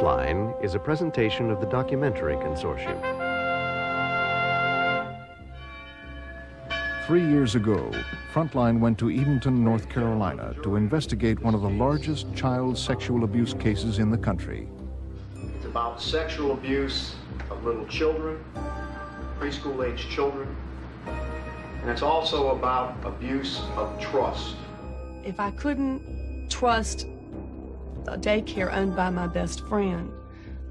Frontline is a presentation of the Documentary Consortium. 3 years ago, Frontline went to Edenton, North Carolina to investigate one of the largest child sexual abuse cases in the country. It's about sexual abuse of little children, preschool-age children, and it's also about abuse of trust. If I couldn't trust a daycare owned by my best friend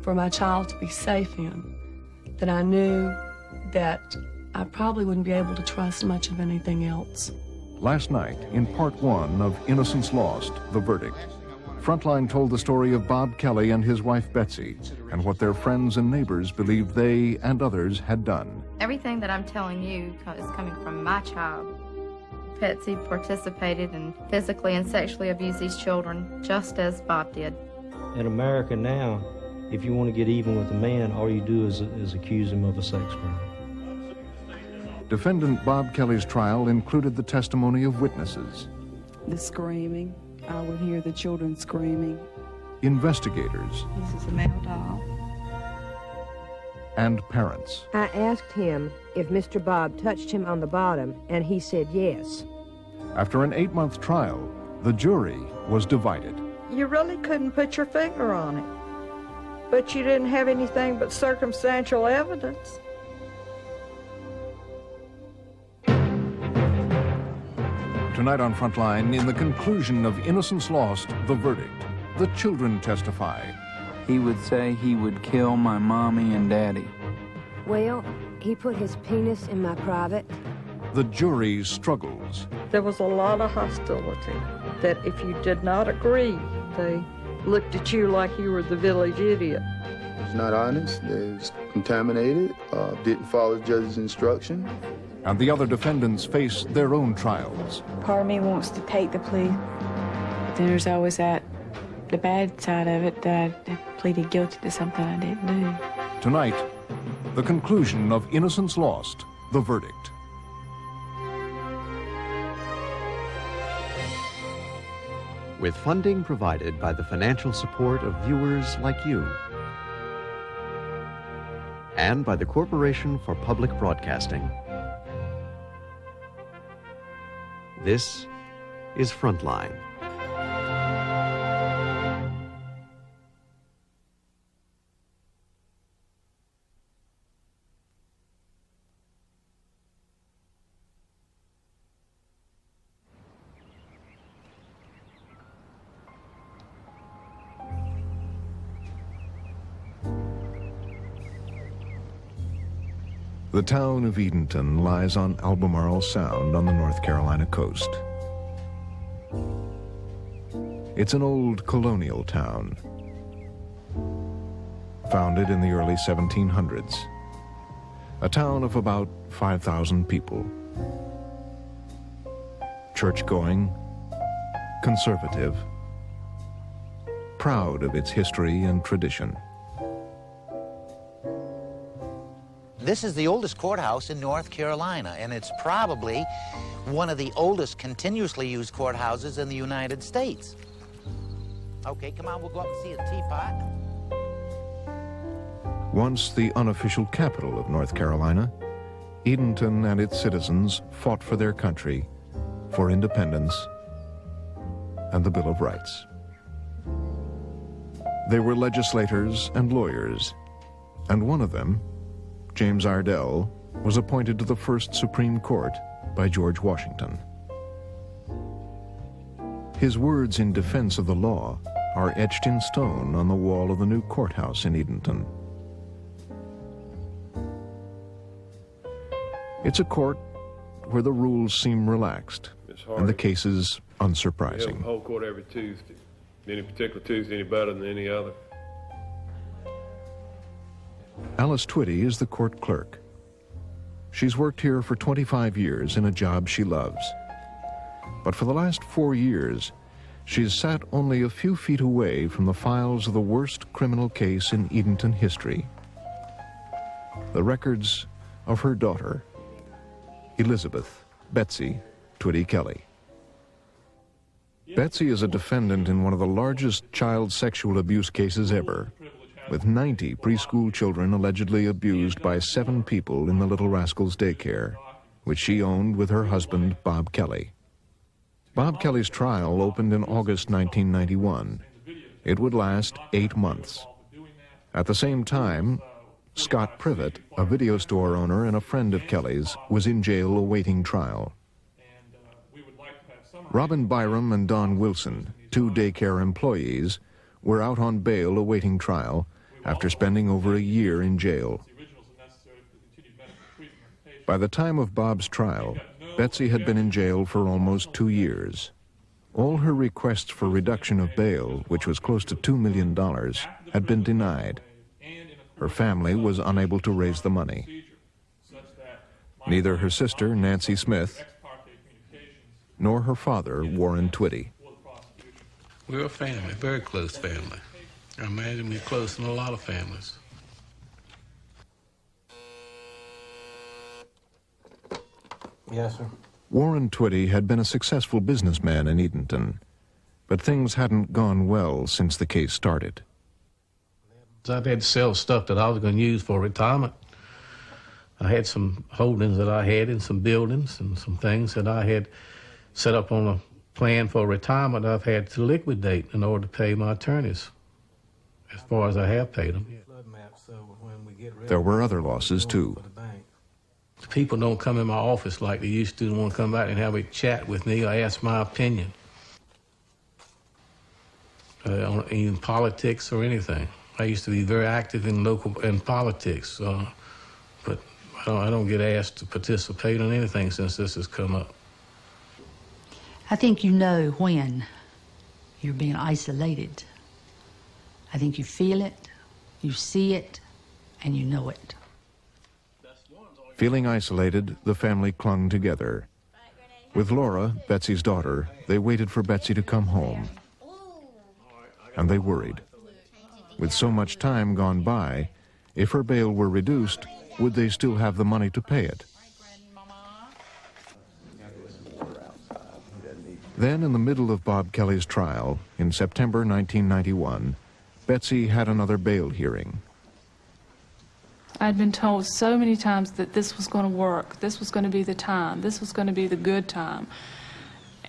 for my child to be safe in, then I knew that I probably wouldn't be able to trust much of anything else. Last night, in part one of Innocence Lost, The Verdict, Frontline told the story of Bob Kelly and his wife Betsy and what their friends and neighbors believed they and others had done. Everything that I'm telling you is coming from my child. Betsy participated and physically and sexually abused these children just as Bob did. In America now, if you want to get even with a man, all you do is accuse him of a sex crime. Defendant Bob Kelly's trial included the testimony of witnesses. The screaming, I would hear the children screaming. Investigators. This is a male doll. And parents. I asked him if Mr. Bob touched him on the bottom, and he said yes. After an 8-month trial, the jury was divided. You really couldn't put your finger on it, but you didn't have anything but circumstantial evidence. Tonight on Frontline, in the conclusion of Innocence Lost, The Verdict, the children testify. He would say he would kill my mommy and daddy. Well, he put his penis in my private. The jury struggles. There was a lot of hostility, that if you did not agree, they looked at you like you were the village idiot. It was not honest, it was contaminated, didn't follow the judge's instruction. And the other defendants face their own trials. Part of me wants to take the plea. Then there's always the bad side of it, that I pleaded guilty to something I didn't do. Tonight, the conclusion of Innocence Lost, The Verdict. With funding provided by the financial support of viewers like you and by the Corporation for Public Broadcasting. This is Frontline. The town of Edenton lies on Albemarle Sound on the North Carolina coast. It's an old colonial town, founded in the early 1700s. A town of about 5,000 people. Church-going, conservative, proud of its history and tradition. This is the oldest courthouse in North Carolina, and it's probably one of the oldest continuously used courthouses in the United States. Okay, come on, we'll go up and see a teapot. Once the unofficial capital of North Carolina, Edenton and its citizens fought for their country, for independence, and the Bill of Rights. They were legislators and lawyers, and one of them, James Ardell, was appointed to the first Supreme Court by George Washington. His words in defense of the law are etched in stone on the wall of the new courthouse in Edenton. It's a court where the rules seem relaxed and the cases unsurprising. We have a whole court every Tuesday. Any particular Tuesday any better than any other? Alice Twitty is the court clerk. She's worked here for 25 years in a job she loves. But for the last 4 years, she's sat only a few feet away from the files of the worst criminal case in Edenton history. The records of her daughter, Elizabeth Betsy Twitty Kelly. Betsy is a defendant in one of the largest child sexual abuse cases ever. with 90 preschool children allegedly abused by 7 people in the Little Rascals Daycare, which she owned with her husband, Bob Kelly. Bob Kelly's trial opened in August 1991. It would last 8 months. At the same time, Scott Privott, a video store owner and a friend of Kelly's, was in jail awaiting trial. Robin Byrum and Don Wilson, 2 daycare employees, were out on bail awaiting trial after spending over a year in jail. By the time of Bob's trial, Betsy had been in jail for almost 2 years. All her requests for reduction of bail, which was close to $2 million, had been denied. Her family was unable to raise the money. Neither her sister, Nancy Smith, nor her father, Warren Twitty. We're a family, a very close family. I imagine we're close in a lot of families. Yes, sir. Warren Twitty had been a successful businessman in Edenton, but things hadn't gone well since the case started. I had to sell stuff that I was going to use for retirement. I had some holdings that I had in some buildings and some things that I had set up on a plan for retirement I've had to liquidate in order to pay my attorneys, as far as I have paid them. There were other losses, too. People don't come in my office like they used to and want to come back and have a chat with me or ask my opinion on even politics or anything. I used to be very active in politics, but I don't get asked to participate in anything since this has come up. I think you know when you're being isolated. I think you feel it, you see it, and you know it. Feeling isolated, the family clung together. With Laura, Betsy's daughter, they waited for Betsy to come home. And they worried. With so much time gone by, if her bail were reduced, would they still have the money to pay it? Then, in the middle of Bob Kelly's trial, in September 1991, Betsy had another bail hearing. I'd been told so many times that this was going to work, this was going to be the time, this was going to be the good time,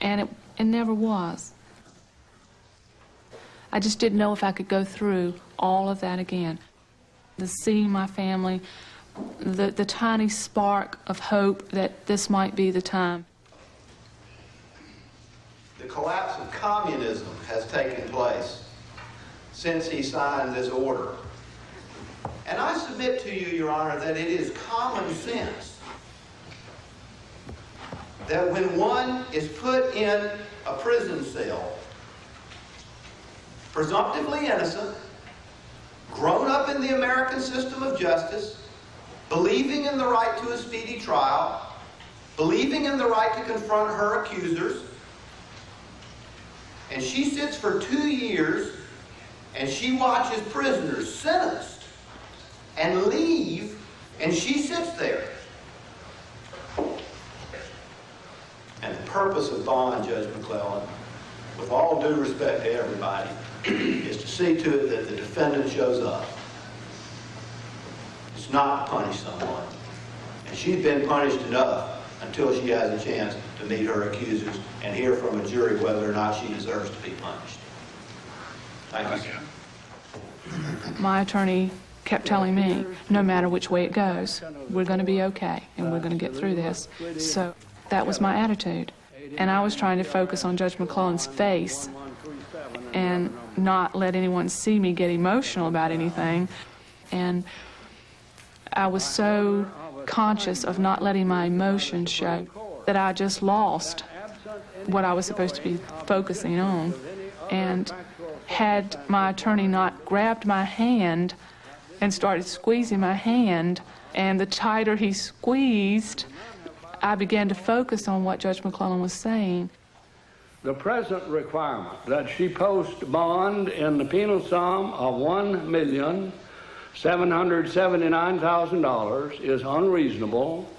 and it never was. I just didn't know if I could go through all of that again. The seeing my family, the tiny spark of hope that this might be the time. The collapse of communism has taken place since he signed this order. And I submit to you, Your Honor, that it is common sense that when one is put in a prison cell, presumptively innocent, grown up in the American system of justice, believing in the right to a speedy trial, believing in the right to confront her accusers, and she sits for 2 years and she watches prisoners sentenced and leave, and she sits there. And the purpose of bond, Judge McClellan, with all due respect to everybody, is to see to it that the defendant shows up. It's not to punish someone. And she's been punished enough until she has a chance to meet her accusers and hear from a jury whether or not she deserves to be punished. Thank you. My attorney kept telling me, no matter which way it goes, we're going to be okay and we're going to get through this. So that was my attitude. And I was trying to focus on Judge McClellan's face and not let anyone see me get emotional about anything. And I was so conscious of not letting my emotions show that I just lost what I was supposed to be focusing on. And had my attorney not grabbed my hand and started squeezing my hand, and the tighter he squeezed, I began to focus on what Judge McClellan was saying. The present requirement that she post bond in the penal sum of $1,779,000 is unreasonable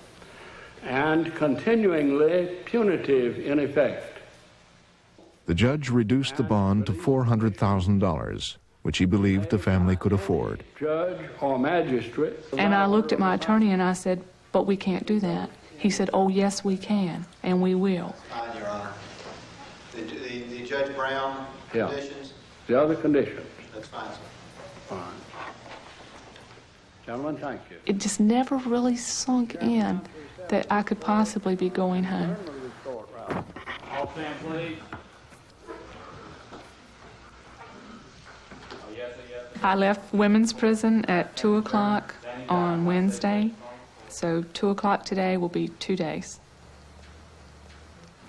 and continuingly punitive in effect. The judge reduced the bond to $400,000, which he believed the family could afford. Judge or magistrate. And I looked at my attorney and I said, but we can't do that. He said, oh, yes, we can, and we will. Fine, Your Honor. The Judge Brown conditions? The other conditions. That's fine, sir. Fine. Gentlemen, thank you. It just never really sunk in that I could possibly be going home. All stand, please. I left women's prison at 2 o'clock on Wednesday, so 2 o'clock today will be 2 days.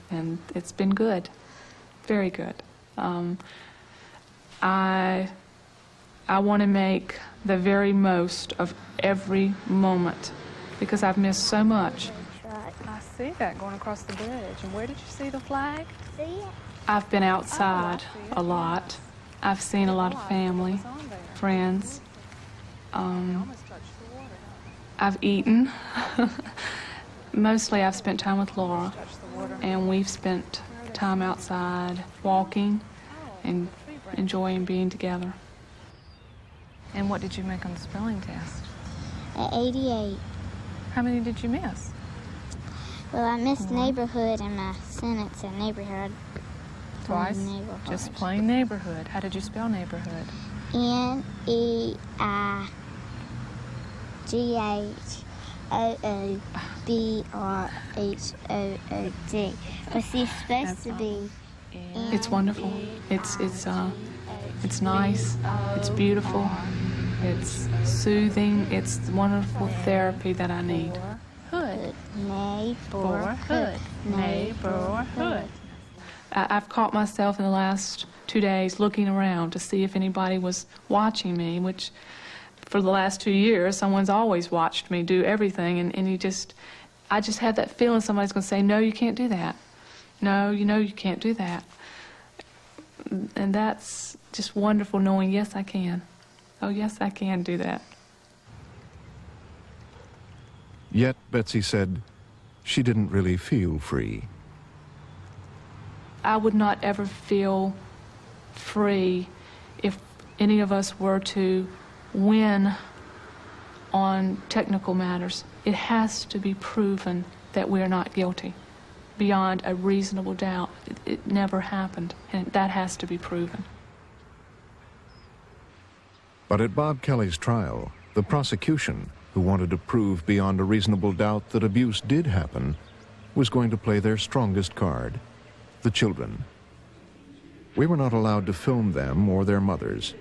And it's been good, very good. I want to make the very most of every moment because I've missed so much. I see that going across the bridge. And where did you see the flag? See it? I've been outside a lot. I've seen a lot of family, friends. I've eaten. Mostly I've spent time with Laura, and we've spent time outside walking and enjoying being together. And what did you make on the spelling test? 88. How many did you miss? Well, I missed neighborhood in my sentence at neighborhood. Twice? Just plain neighborhood. How did you spell neighborhood? Neighood. But see, it's supposed to be. It's wonderful. It's nice. It's beautiful. It's soothing. It's the wonderful therapy that I need. Hood. Neighborhood. Neighborhood. I've caught myself in the last 2 days looking around to see if anybody was watching me, which for the last 2 years, someone's always watched me do everything, and I just have that feeling somebody's going to say, no, you can't do that. No, you can't do that. And that's just wonderful knowing, yes, I can. Oh, yes, I can do that. Yet, Betsy said, she didn't really feel free. I would not ever feel free if any of us were to win on technical matters. It has to be proven that we're not guilty beyond a reasonable doubt. It never happened, and that has to be proven. But at Bob Kelly's trial, the prosecution, who wanted to prove beyond a reasonable doubt that abuse did happen, was going to play their strongest card: the children. We were not allowed to film them or their mothers.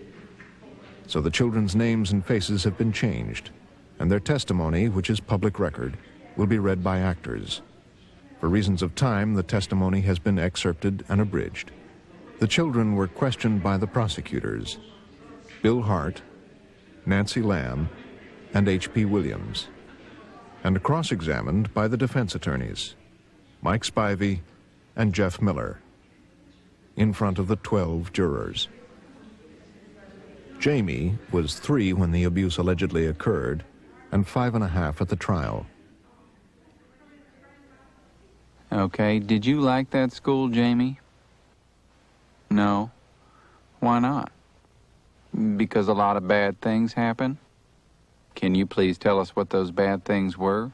So the children's names and faces have been changed, and their testimony, which is public record, will be read by actors. For reasons of time, the testimony has been excerpted and abridged. The children were questioned by the prosecutors: Bill Hart, Nancy Lamb, and H.P. Williams, and cross-examined by the defense attorneys, Mike Spivey and Jeff Miller, in front of the 12 jurors. Jamie was 3 when the abuse allegedly occurred, and 5.5 at the trial. Okay, did you like that school, Jamie? No. Why not? Because a lot of bad things happen? Can you please tell us what those bad things were?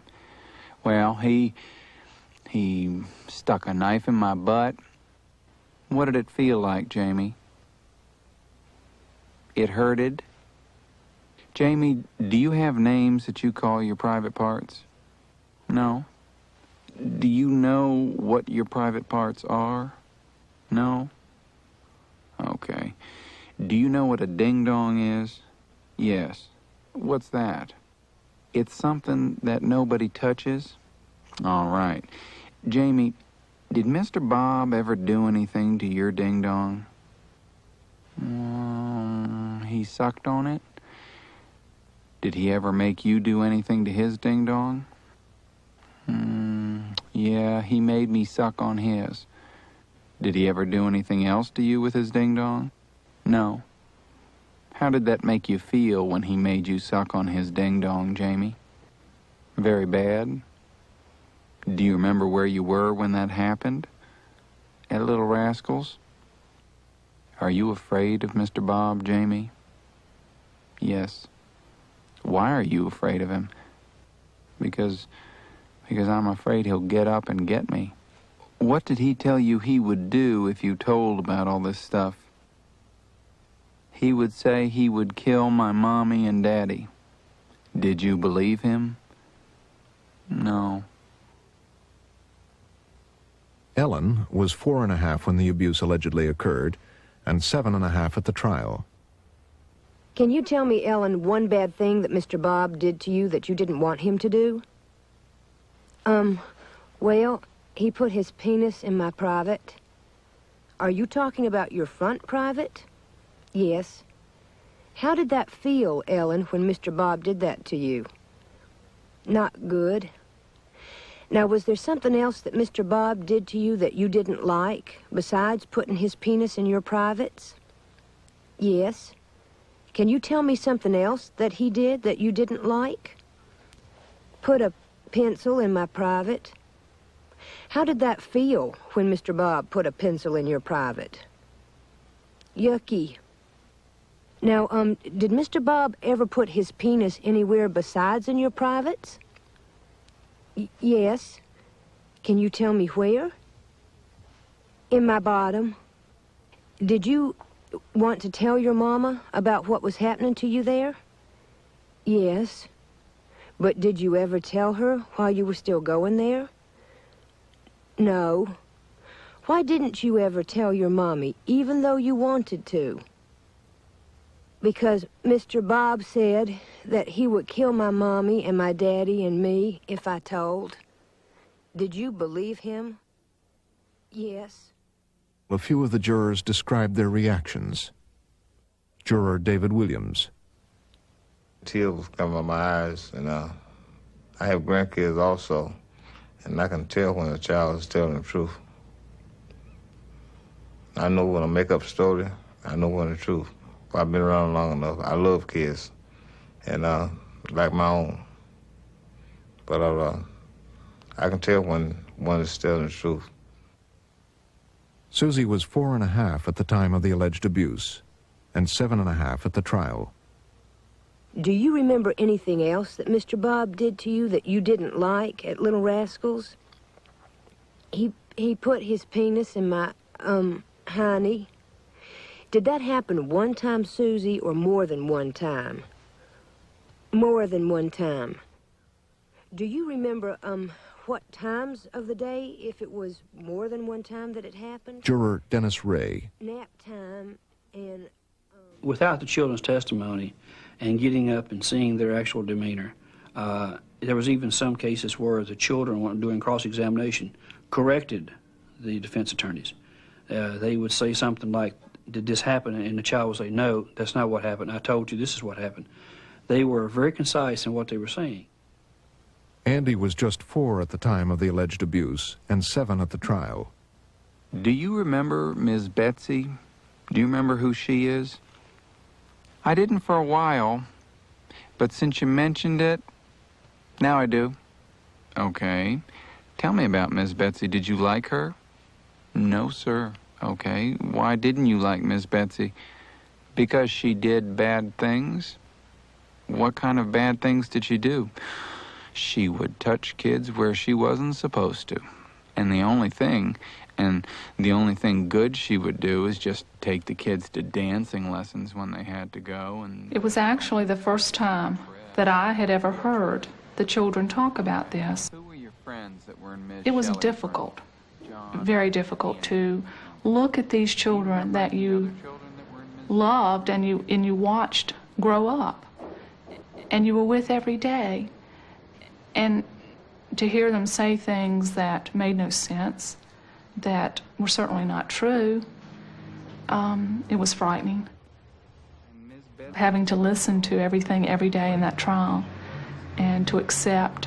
Well, he stuck a knife in my butt. What did it feel like, Jamie? It hurted. Jamie, do you have names that you call your private parts? No. Do you know what your private parts are? No? Okay. Do you know what a ding-dong is? Yes. What's that? It's something that nobody touches? All right. Jamie, did Mr. Bob ever do anything to your ding-dong? He sucked on it? Did he ever make you do anything to his ding-dong? Yeah, he made me suck on his. Did he ever do anything else to you with his ding-dong? No. How did that make you feel when he made you suck on his ding-dong, Jamie? Very bad? Do you remember where you were when that happened? At Little Rascals? Are you afraid of Mr. Bob, Jamie? Yes. Why are you afraid of him? Because I'm afraid he'll get up and get me. What did he tell you he would do if you told about all this stuff? He would say he would kill my mommy and daddy. Did you believe him? No. Ellen was 4.5 when the abuse allegedly occurred, and 7.5 at the trial. Can you tell me, Ellen, one bad thing that Mr. Bob did to you that you didn't want him to do? Well, he put his penis in my private. Are you talking about your front private? Yes. How did that feel, Ellen, when Mr. Bob did that to you? Not good. Now, was there something else that Mr. Bob did to you that you didn't like, besides putting his penis in your privates? Yes. Can you tell me something else that he did that you didn't like? Put a pencil in my private. How did that feel when Mr. Bob put a pencil in your private? Yucky. Now, did Mr. Bob ever put his penis anywhere besides in your privates? Yes. Can you tell me where? In my bottom. Did you want to tell your mama about what was happening to you there? Yes. But did you ever tell her while you were still going there? No. Why didn't you ever tell your mommy, even though you wanted to? Because Mr. Bob said that he would kill my mommy and my daddy and me if I told. Did you believe him? Yes. A few of the jurors described their reactions. Juror David Williams. Tears come out my eyes, and I have grandkids also, and I can tell when a child is telling the truth. I know when I make up a story, I know when the truth. I've been around long enough. I love kids, and like my own. But I can tell when one is telling the truth. Susie was 4.5 at the time of the alleged abuse, and 7.5 at the trial. Do you remember anything else that Mr. Bob did to you that you didn't like at Little Rascals? He put his penis in my, hiney. Did that happen one time, Susie, or more than one time? More than one time. Do you remember, what times of the day, if it was more than one time that it happened? Juror Dennis Ray. Nap time and... Without the children's testimony and getting up and seeing their actual demeanor, there was even some cases where the children, when doing cross-examination, corrected the defense attorneys. They would say something like, did this happen? And the child would say, no, that's not what happened. I told you this is what happened. They were very concise in what they were saying. Andy was just 4 at the time of the alleged abuse and 7 at the trial. Do you remember Ms. Betsy? Do you remember who she is? I didn't for a while, but since you mentioned it, now I do. Okay. Tell me about Ms. Betsy. Did you like her? No, sir. Okay. Why didn't you like Ms. Betsy? Because she did bad things? What kind of bad things did she do? She would touch kids where she wasn't supposed to. And the only thing good she would do is just take the kids to dancing lessons when they had to go. And it was actually the first time that I had ever heard the children talk about this. Who were your friends that were in Ms. It was Shelley difficult, John, very difficult to look at these children that you loved and you watched grow up and you were with every day, and to hear them say things that made no sense, that were certainly not true, it was frightening. Having to listen to everything every day in that trial and to accept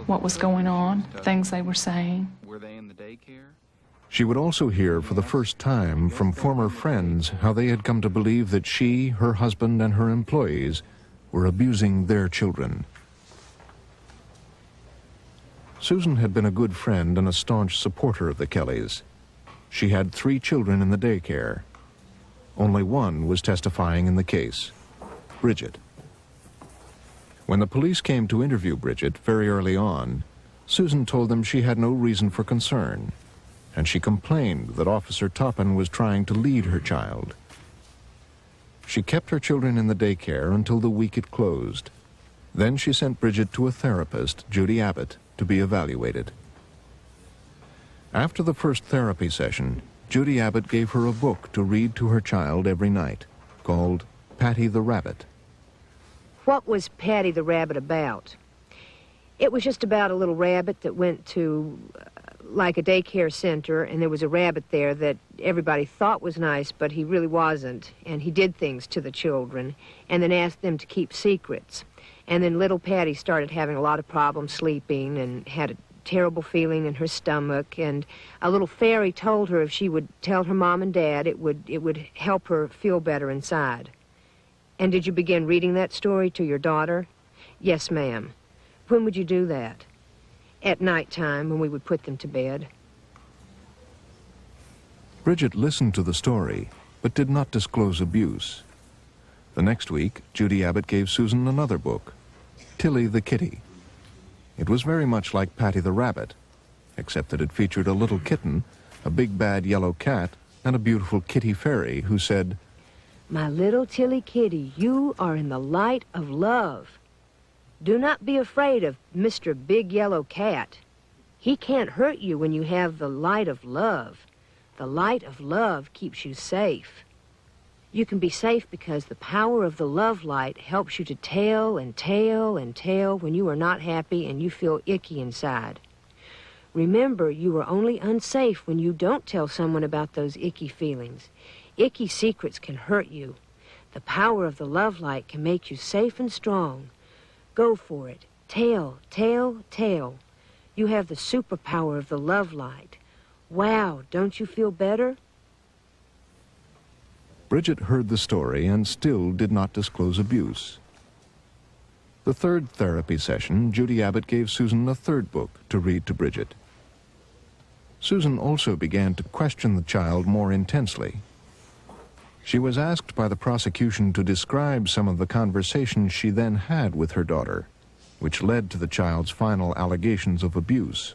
what was going on, things they were saying. Were they in the daycare? She would also hear for the first time from former friends how they had come to believe that she, her husband, and her employees were abusing their children. Susan had been a good friend and a staunch supporter of the Kellys. She had 3 children in the daycare. Only one was testifying in the case. Bridget. When the police came to interview Bridget very early on, Susan told them she had no reason for concern, and she complained that Officer Toppin was trying to lead her child. She kept her children in the daycare until the week it closed. Then she sent Bridget to a therapist, Judy Abbott, to be evaluated. After the first therapy session, Judy Abbott gave her a book to read to her child every night, called Patty the Rabbit. What was Patty the Rabbit about? It was just about a little rabbit that went to, like a daycare center, and there was a rabbit there that everybody thought was nice, but he really wasn't, and he did things to the children, and then asked them to keep secrets. And then little Patty started having a lot of problems sleeping and had a terrible feeling in her stomach, and a little fairy told her if she would tell her mom and dad, it would help her feel better inside. And did you begin reading that story to your daughter? Yes, ma'am. When would you do that? At nighttime, when we would put them to bed. Bridget listened to the story, but did not disclose abuse. The next week, Judy Abbott gave Susan another book, Tilly the Kitty. It was very much like Patty the Rabbit, except that it featured a little kitten, a big bad yellow cat, and a beautiful kitty fairy who said, "My little Tilly Kitty, you are in the light of love. Do not be afraid of Mr. Big Yellow Cat. He can't hurt you when you have the light of love. The light of love keeps you safe. You can be safe because the power of the love light helps you to tell and tell and tell when you are not happy and you feel icky inside. Remember, you are only unsafe when you don't tell someone about those icky feelings. Icky secrets can hurt you. The power of the love light can make you safe and strong. Go for it. Tell, tell, tell. You have the superpower of the love light. Wow, don't you feel better?" Bridget heard the story and still did not disclose abuse. The third therapy session, Judy Abbott gave Susan a third book to read to Bridget. Susan also began to question the child more intensely. She was asked by the prosecution to describe some of the conversations she then had with her daughter, which led to the child's final allegations of abuse.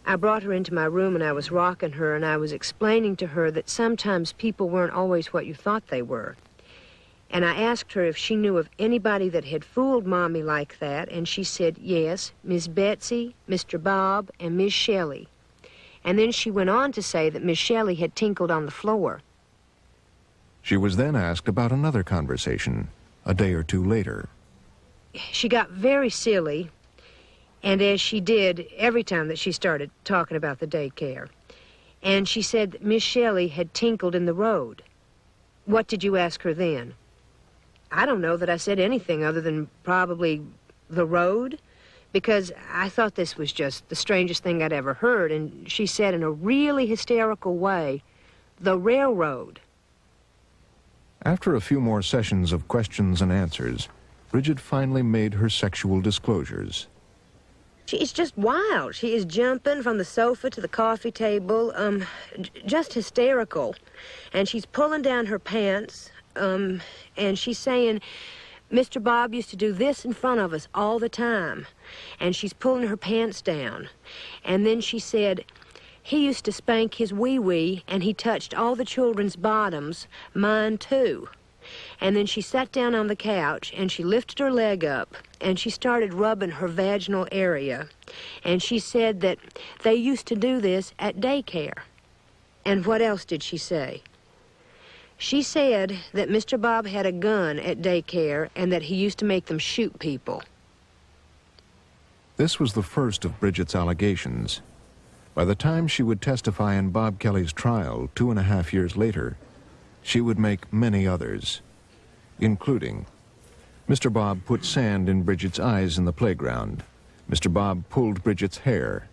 I brought her into my room and I was rocking her and I was explaining to her that sometimes people weren't always what you thought they were. And I asked her if she knew of anybody that had fooled Mommy like that, and she said yes, Miss Betsy, Mr. Bob, and Miss Shelley. And then she went on to say that Miss Shelley had tinkled on the floor. She was then asked about another conversation, a day or two later. She got very silly, and as she did every time that she started talking about the daycare. And she said that Miss Shelley had tinkled in the road. What did you ask her then? I don't know that I said anything other than probably the road, because I thought this was just the strangest thing I'd ever heard. And she said in a really hysterical way, the railroad. After a few more sessions of questions and answers, Bridget finally made her sexual disclosures. She's just wild. She is jumping from the sofa to the coffee table, just hysterical. And she's pulling down her pants, and she's saying, Mr. Bob used to do this in front of us all the time. And she's pulling her pants down. And then she said, he used to spank his wee-wee, and he touched all the children's bottoms, mine too. And then she sat down on the couch, and she lifted her leg up, and she started rubbing her vaginal area. And she said that they used to do this at daycare. And what else did she say? She said that Mr. Bob had a gun at daycare and that he used to make them shoot people. This was the first of Bridget's allegations. By the time she would testify in Bob Kelly's trial 2.5 years later, she would make many others, including Mr. Bob put sand in Bridget's eyes in the playground. Mr. Bob pulled Bridget's hair.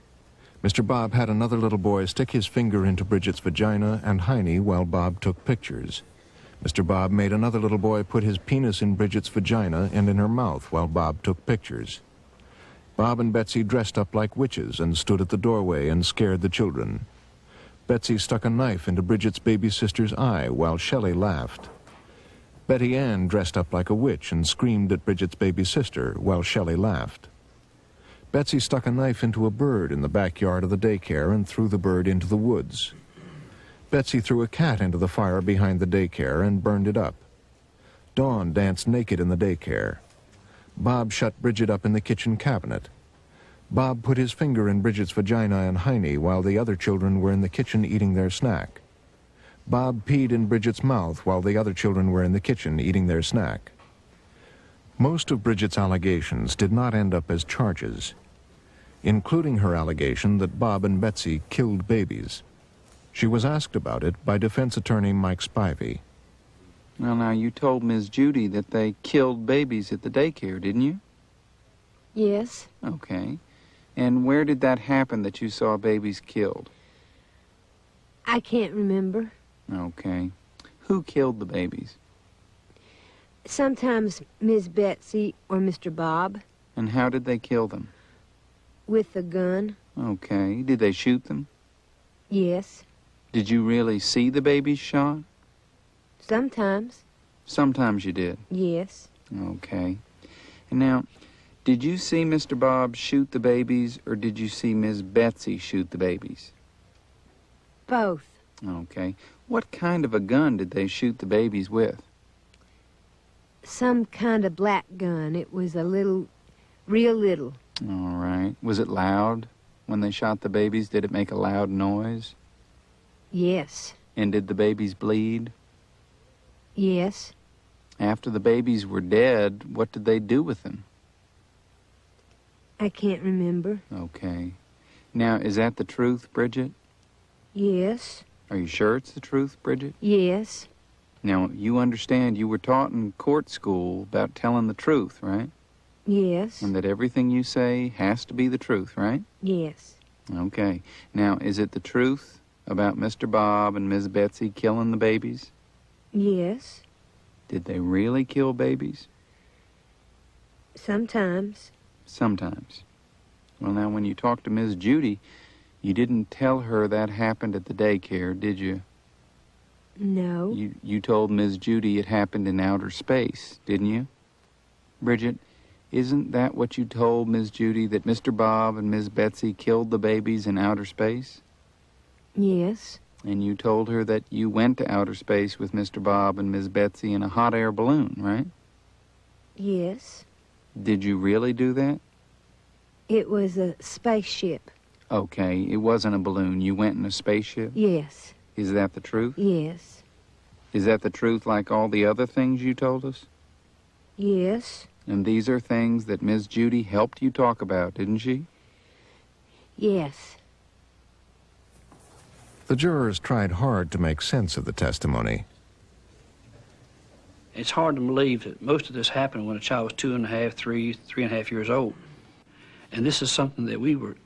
Mr. Bob had another little boy stick his finger into Bridget's vagina and hiney while Bob took pictures. Mr. Bob made another little boy put his penis in Bridget's vagina and in her mouth while Bob took pictures. Bob and Betsy dressed up like witches and stood at the doorway and scared the children. Betsy stuck a knife into Bridget's baby sister's eye while Shelley laughed. Betty Ann dressed up like a witch and screamed at Bridget's baby sister while Shelley laughed. Betsy stuck a knife into a bird in the backyard of the daycare and threw the bird into the woods. Betsy threw a cat into the fire behind the daycare and burned it up. Dawn danced naked in the daycare. Bob shut Bridget up in the kitchen cabinet. Bob put his finger in Bridget's vagina and hiney while the other children were in the kitchen eating their snack. Bob peed in Bridget's mouth while the other children were in the kitchen eating their snack. Most of Bridget's allegations did not end up as charges, including her allegation that Bob and Betsy killed babies. She was asked about it by defense attorney Mike Spivey. Well, now, you told Ms. Judy that they killed babies at the daycare, didn't you? Yes. Okay. And where did that happen that you saw babies killed? I can't remember. Okay. Who killed the babies? Sometimes Miss Betsy or Mr. Bob. And how did they kill them? With a gun. Okay. Did they shoot them? Yes. Did you really see the babies shot? Sometimes. Sometimes you did? Yes. Okay. And now, did you see Mr. Bob shoot the babies, or did you see Miss Betsy shoot the babies? Both. Okay. What kind of a gun did they shoot the babies with? Some kind of black gun. It was a little, real little. All right. Was it loud? When they shot the babies, did it make a loud noise? Yes. And did the babies bleed? Yes. After the babies were dead, what did they do with them? I can't remember. Okay. Now, is that the truth, Bridget? Yes. Are you sure it's the truth, Bridget? Yes. Now, you understand you were taught in court school about telling the truth, right? Yes. And that everything you say has to be the truth, right? Yes. Okay. Now, is it the truth about Mr. Bob and Miss Betsy killing the babies? Yes. Did they really kill babies? Sometimes. Sometimes. Well, now, when you talked to Miss Judy, you didn't tell her that happened at the daycare, did you? No. You told Ms. Judy it happened in outer space, didn't you? Bridget, isn't that what you told Ms. Judy, that Mr. Bob and Miss Betsy killed the babies in outer space? Yes. And you told her that you went to outer space with Mr. Bob and Miss Betsy in a hot air balloon, right? Yes. Did you really do that? It was a spaceship. Okay, it wasn't a balloon. You went in a spaceship? Yes. Is that the truth? Yes. Is that the truth like all the other things you told us? Yes. And these are things that Ms. Judy helped you talk about, didn't she? Yes. The jurors tried hard to make sense of the testimony. It's hard to believe that most of this happened when a child was 2.5, 3.5 years old. And this is something that we were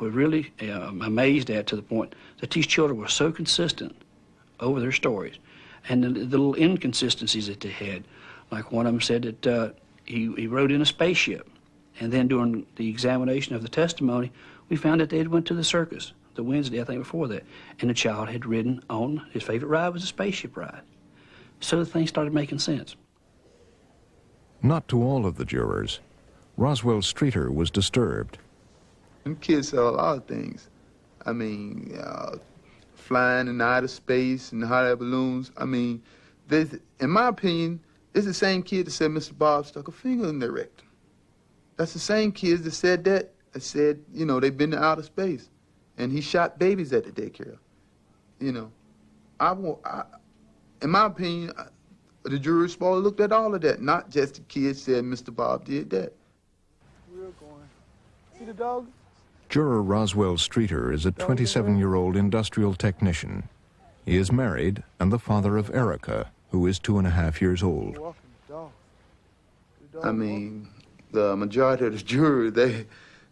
really amazed at, to the point that these children were so consistent over their stories. And the little inconsistencies that they had, like one of them said that he rode in a spaceship. And then during the examination of the testimony, we found that they had went to the circus the Wednesday, I think, before that. And the child had ridden on, his favorite ride was a spaceship ride. So the thing started making sense. Not to all of the jurors. Roswell Streeter was disturbed. Them kids saw a lot of things. I mean, flying in outer space and hot air balloons. I mean, in my opinion, it's the same kid that said Mr. Bob stuck a finger in their rectum. That's the same kids that said that said, you know, they've been to outer space. And he shot babies at the daycare. You know, in my opinion, the jury's supposed to look at all of that, not just the kids said Mr. Bob did that. We're going. See the dog? Juror Roswell Streeter is a 27-year-old industrial technician. He is married and the father of Erica, who is 2.5 years old. I mean, the majority of the jury, they,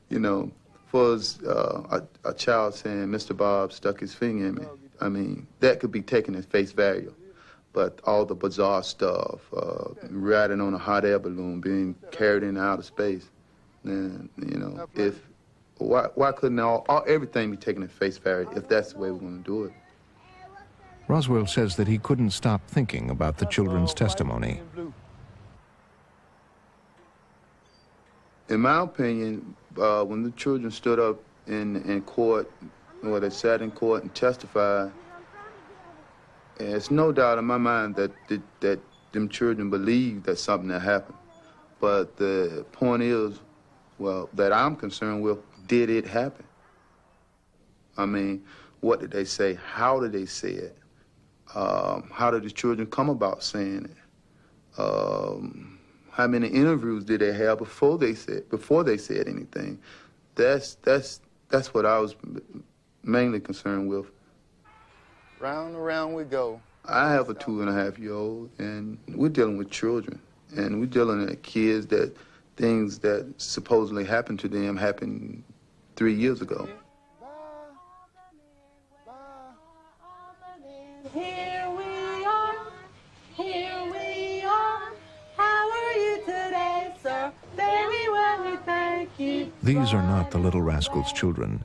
you know, was a child saying Mr. Bob stuck his finger in me. I mean, that could be taken at face value. But all the bizarre stuff, riding on a hot air balloon, being carried into outer space, and, you know, why couldn't everything be taken at face value if that's the way we're going to do it? Roswell says that he couldn't stop thinking about the children's testimony. In my opinion, when the children stood up in court, or they sat in court and testified, there's no doubt in my mind that them children believed that something had happened. But the point is, well, that I'm concerned with, did it happen? I mean, what did they say? How did they say it? How did the children come about saying it? How many interviews did they have before they said anything? That's what I was mainly concerned with. Round and round we go. I have a 2.5-year-old, and we're dealing with children, and we're dealing with kids that things that supposedly happened to them happened 3 years ago. Here we are, how are you today, sir? Very well, we thank you. These are not the Little Rascals' children,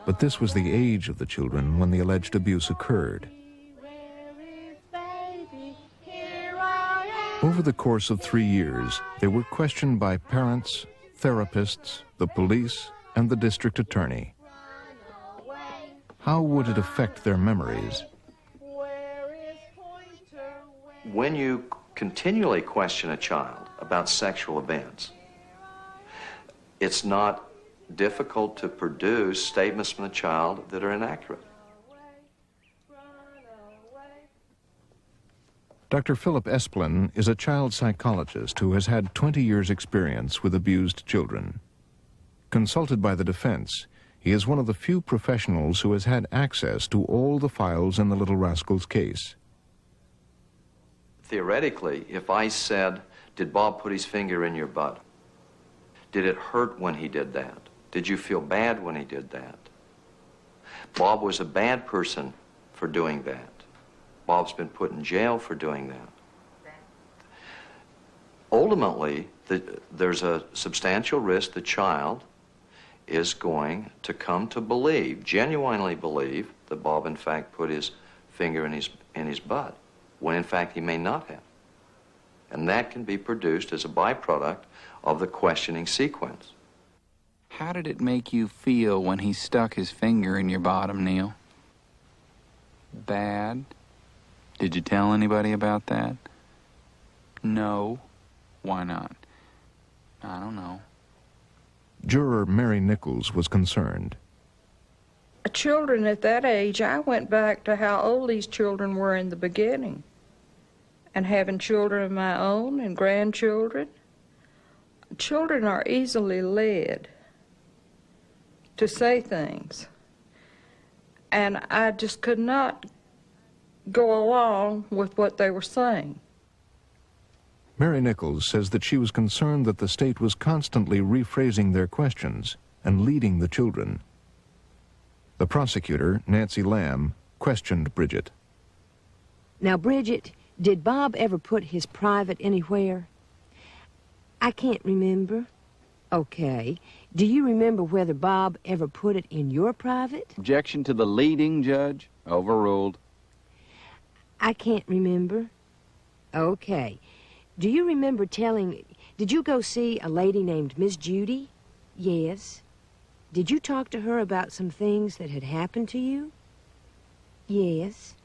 but this was the age of the children when the alleged abuse occurred. Over the course of 3 years, they were questioned by parents, therapists, the police, and the district attorney. How would it affect their memories? When you continually question a child about sexual events, it's not difficult to produce statements from the child that are inaccurate. Dr. Philip Esplin is a child psychologist who has had 20 years' experience with abused children. Consulted by the defense, he is one of the few professionals who has had access to all the files in the Little Rascals case. Theoretically, if I said, did Bob put his finger in your butt? Did it hurt when he did that? Did you feel bad when he did that? Bob was a bad person for doing that. Bob's been put in jail for doing that. Ultimately, there's a substantial risk the child is going to come to believe, genuinely believe, that Bob in fact put his finger in his butt, when in fact he may not have. And that can be produced as a byproduct of the questioning sequence. How did it make you feel when he stuck his finger in your bottom, Neil? Bad? Did you tell anybody about that? No. Why not? I don't know. Juror Mary Nichols was concerned. Children at that age, I went back to how old these children were in the beginning. And having children of my own and grandchildren. Children are easily led to say things. And I just could not go along with what they were saying. Mary Nichols says that she was concerned that the state was constantly rephrasing their questions and leading the children. The prosecutor, Nancy Lamb, questioned Bridget. Now, Bridget, did Bob ever put his private anywhere? I can't remember. Okay. Do you remember whether Bob ever put it in your private? Objection to the leading, Judge. Overruled. I can't remember. Okay. Do you remember did you go see a lady named Miss Judy? Yes. Did you talk to her about some things that had happened to you? Yes.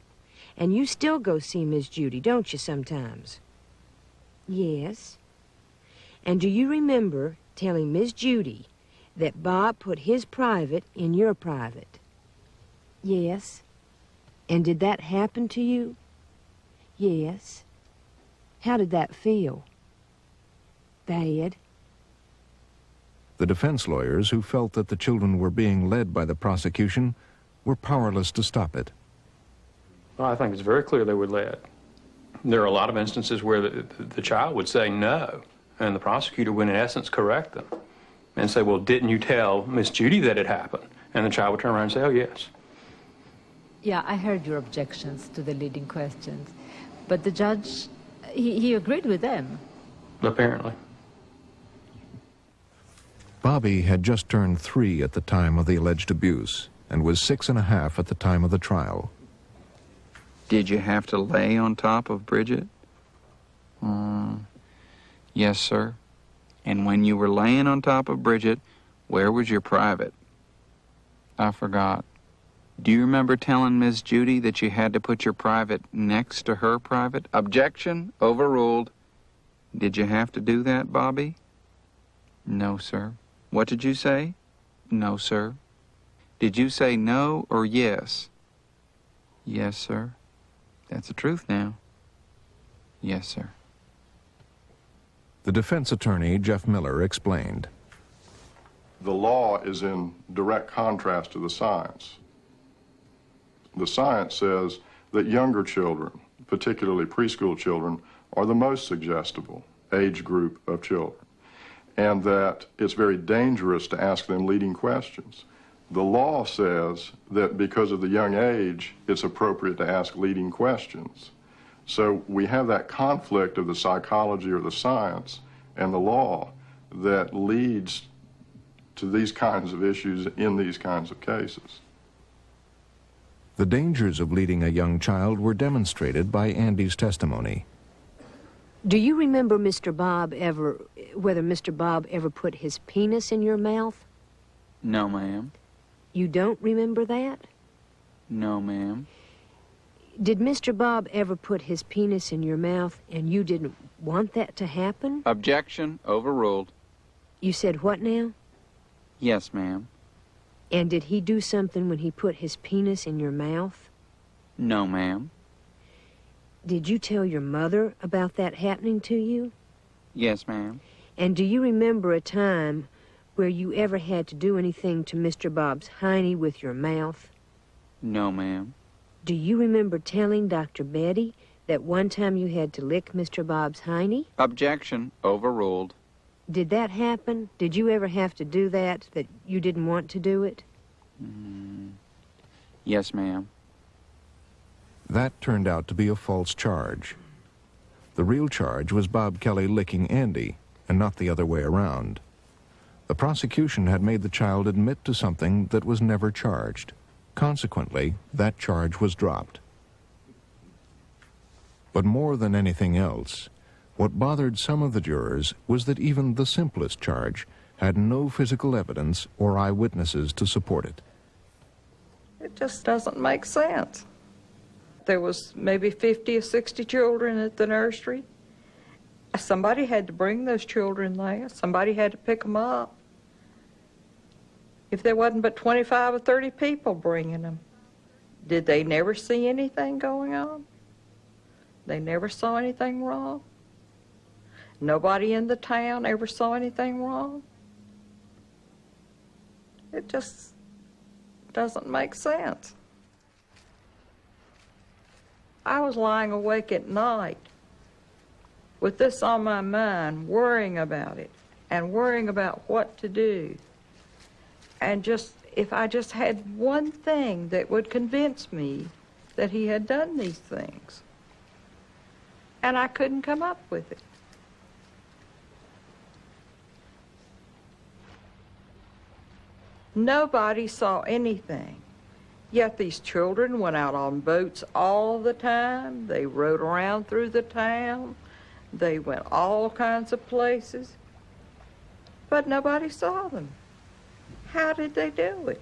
And you still go see Miss Judy, don't you, sometimes? Yes. And do you remember telling Miss Judy that Bob put his private in your private? Yes. And did that happen to you? Yes. How did that feel? Bad. The defense lawyers, who felt that the children were being led by the prosecution, were powerless to stop it. Well, I think it's very clear they were led. There are a lot of instances where the child would say no, and the prosecutor would, in essence, correct them and say, well, didn't you tell Miss Judy that it happened? And the child would turn around and say, oh, yes. Yeah, I heard your objections to the leading questions, but the judge, he agreed with them. Apparently. Bobby had just turned 3 at the time of the alleged abuse and was 6 1/2 at the time of the trial. Did you have to lay on top of Bridget? Yes, sir. And when you were laying on top of Bridget, where was your private? I forgot. Do you remember telling Miss Judy that you had to put your private next to her private? Objection. Overruled. Did you have to do that, Bobby? No, sir. What did you say? No, sir. Did you say no or yes? Yes, sir. That's the truth now. Yes, sir. The defense attorney, Jeff Miller, explained. The law is in direct contrast to the science. The science says that younger children, particularly preschool children, are the most suggestible age group of children, and that it's very dangerous to ask them leading questions. The law says that because of the young age, it's appropriate to ask leading questions. So we have that conflict of the psychology or the science and the law that leads to these kinds of issues in these kinds of cases. The dangers of leading a young child were demonstrated by Andy's testimony. Do you remember whether Mr. Bob ever put his penis in your mouth? No, ma'am. You don't remember that? No, ma'am. Did Mr. Bob ever put his penis in your mouth and you didn't want that to happen? Objection. Overruled. You said what now? Yes, ma'am. And did he do something when he put his penis in your mouth? No, ma'am. Did you tell your mother about that happening to you? Yes, ma'am. And do you remember a time where you ever had to do anything to Mr. Bob's hiney with your mouth? No, ma'am. Do you remember telling Dr. Betty that one time you had to lick Mr. Bob's hiney? Objection. Overruled. Did that happen? Did you ever have to do that you didn't want to do it? Yes, ma'am. That turned out to be a false charge. The real charge was Bob Kelly licking Andy, and not the other way around. The prosecution had made the child admit to something that was never charged. Consequently, that charge was dropped. But more than anything else, what bothered some of the jurors was that even the simplest charge had no physical evidence or eyewitnesses to support it. It just doesn't make sense. There was maybe 50 or 60 children at the nursery. Somebody had to bring those children there. Somebody had to pick them up. If there wasn't but 25 or 30 people bringing them, did they never see anything going on? They never saw anything wrong? Nobody in the town ever saw anything wrong? It just doesn't make sense. I was lying awake at night with this on my mind, worrying about it and worrying about what to do. And if I just had one thing that would convince me that he had done these things. And I couldn't come up with it. Nobody saw anything. Yet these children went out on boats all the time. They rode around through the town. They went all kinds of places. But nobody saw them. How did they do it?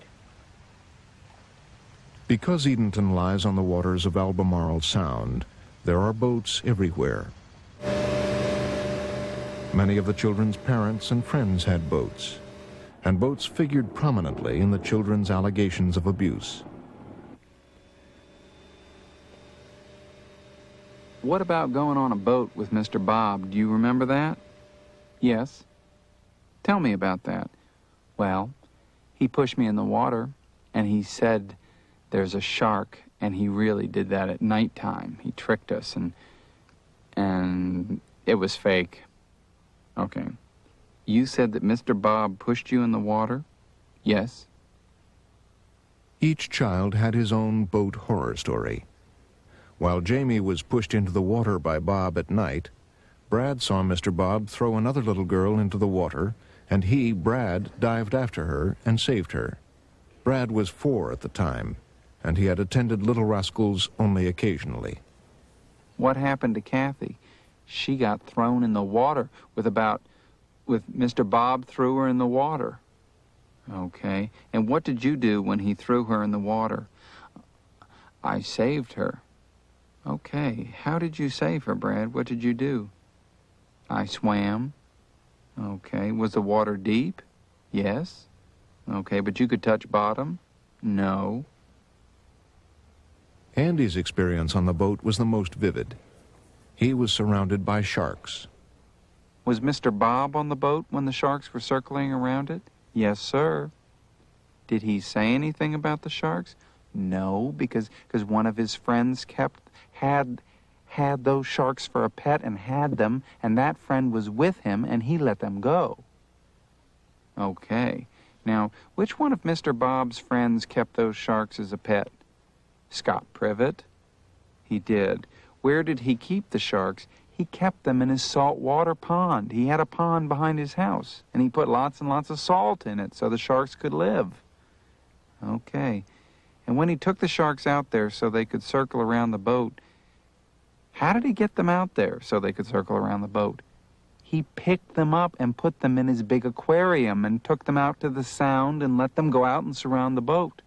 Because Edenton lies on the waters of Albemarle Sound, there are boats everywhere. Many of the children's parents and friends had boats, and boats figured prominently in the children's allegations of abuse. What about going on a boat with Mr. Bob? Do you remember that? Yes. Tell me about that. Well, he pushed me in the water, and he said there's a shark, and he really did that at nighttime. He tricked us, and it was fake. Okay. You said that Mr. Bob pushed you in the water? Yes. Each child had his own boat horror story. While Jamie was pushed into the water by Bob at night, Brad saw Mr. Bob throw another little girl into the water, and he, Brad, dived after her and saved her. Brad was 4 at the time, and he had attended Little Rascals only occasionally. What happened to Kathy? She got thrown in the water with Mr. Bob threw her in the water. Okay. And what did you do when he threw her in the water? I saved her. Okay. How did you save her, Brad? What did you do? I swam. Okay. Was the water deep? Yes. Okay, but you could touch bottom? No. Andy's experience on the boat was the most vivid. He was surrounded by sharks. Was Mr. Bob on the boat when the sharks were circling around it? Yes, sir. Did he say anything about the sharks? No, because one of his friends had those sharks for a pet and had them, and that friend was with him, and he let them go. Okay. Now, which one of Mr. Bob's friends kept those sharks as a pet? Scott Privott? He did. Where did he keep the sharks? He kept them in his saltwater pond. He had a pond behind his house, and he put lots and lots of salt in it so the sharks could live. Okay. And when he took the sharks out there so they could circle around the boat, how did he get them out there so they could circle around the boat? He picked them up and put them in his big aquarium and took them out to the sound and let them go out and surround the boat.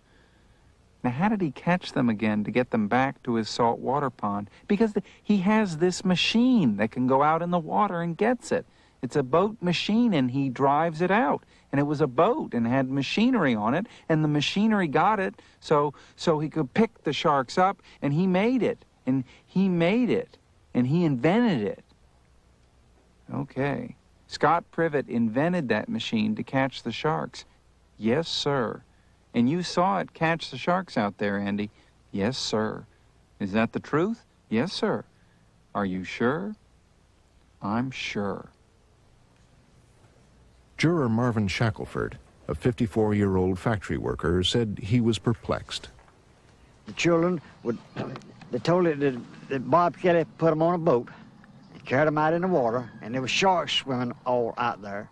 Now, how did he catch them again to get them back to his saltwater pond? Because he has this machine that can go out in the water and gets it. It's a boat machine, and he drives it out. And it was a boat and had machinery on it, and the machinery got it so he could pick the sharks up, and he made it. And he made it. And he invented it. Okay. Scott Privott invented that machine to catch the sharks. Yes, sir. And you saw it catch the sharks out there, Andy. Yes, sir. Is that the truth? Yes, sir. Are you sure? I'm sure. Juror Marvin Shackelford, a 54-year-old factory worker, said he was perplexed. The children they told it that Bob Kelly put them on a boat. He carried them out in the water, and there was sharks swimming all out there.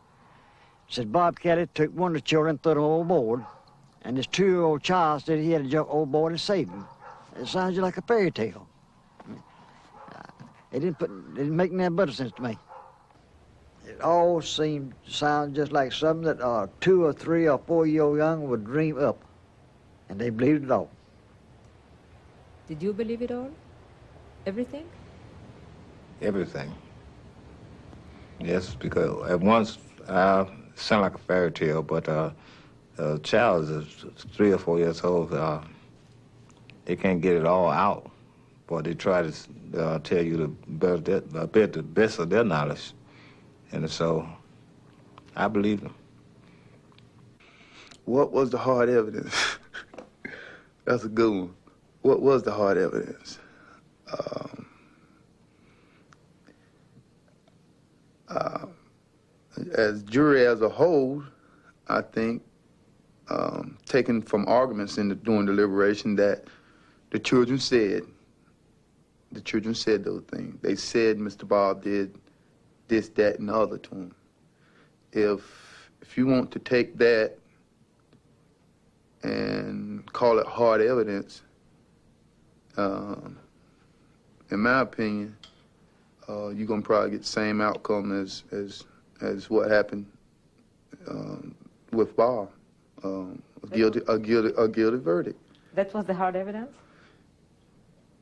Said Bob Kelly took one of the children, threw them overboard, and this 2-year-old child said he had to jump overboard and save him. It sounds just like a fairy tale. It didn't make any better sense to me. It all seemed to sound just like something that a 2 or 3 or 4-year-old young would dream up, and they believed it all. Did you believe it all? Everything? Everything. Yes, because at once it sounded like a fairy tale, but a child is 3 or 4 years old. They can't get it all out, but they try to tell you the best of their knowledge. And so I believe them. What was the hard evidence? That's a good one. What was the hard evidence? As jury as a whole, I think, taken from arguments during deliberation, that the children said those things. They said Mr. Bob did this, that, and the other to him. If you want to take that and call it hard evidence, in my opinion, you're gonna probably get the same outcome as what happened with Bob, a guilty verdict. That was the hard evidence?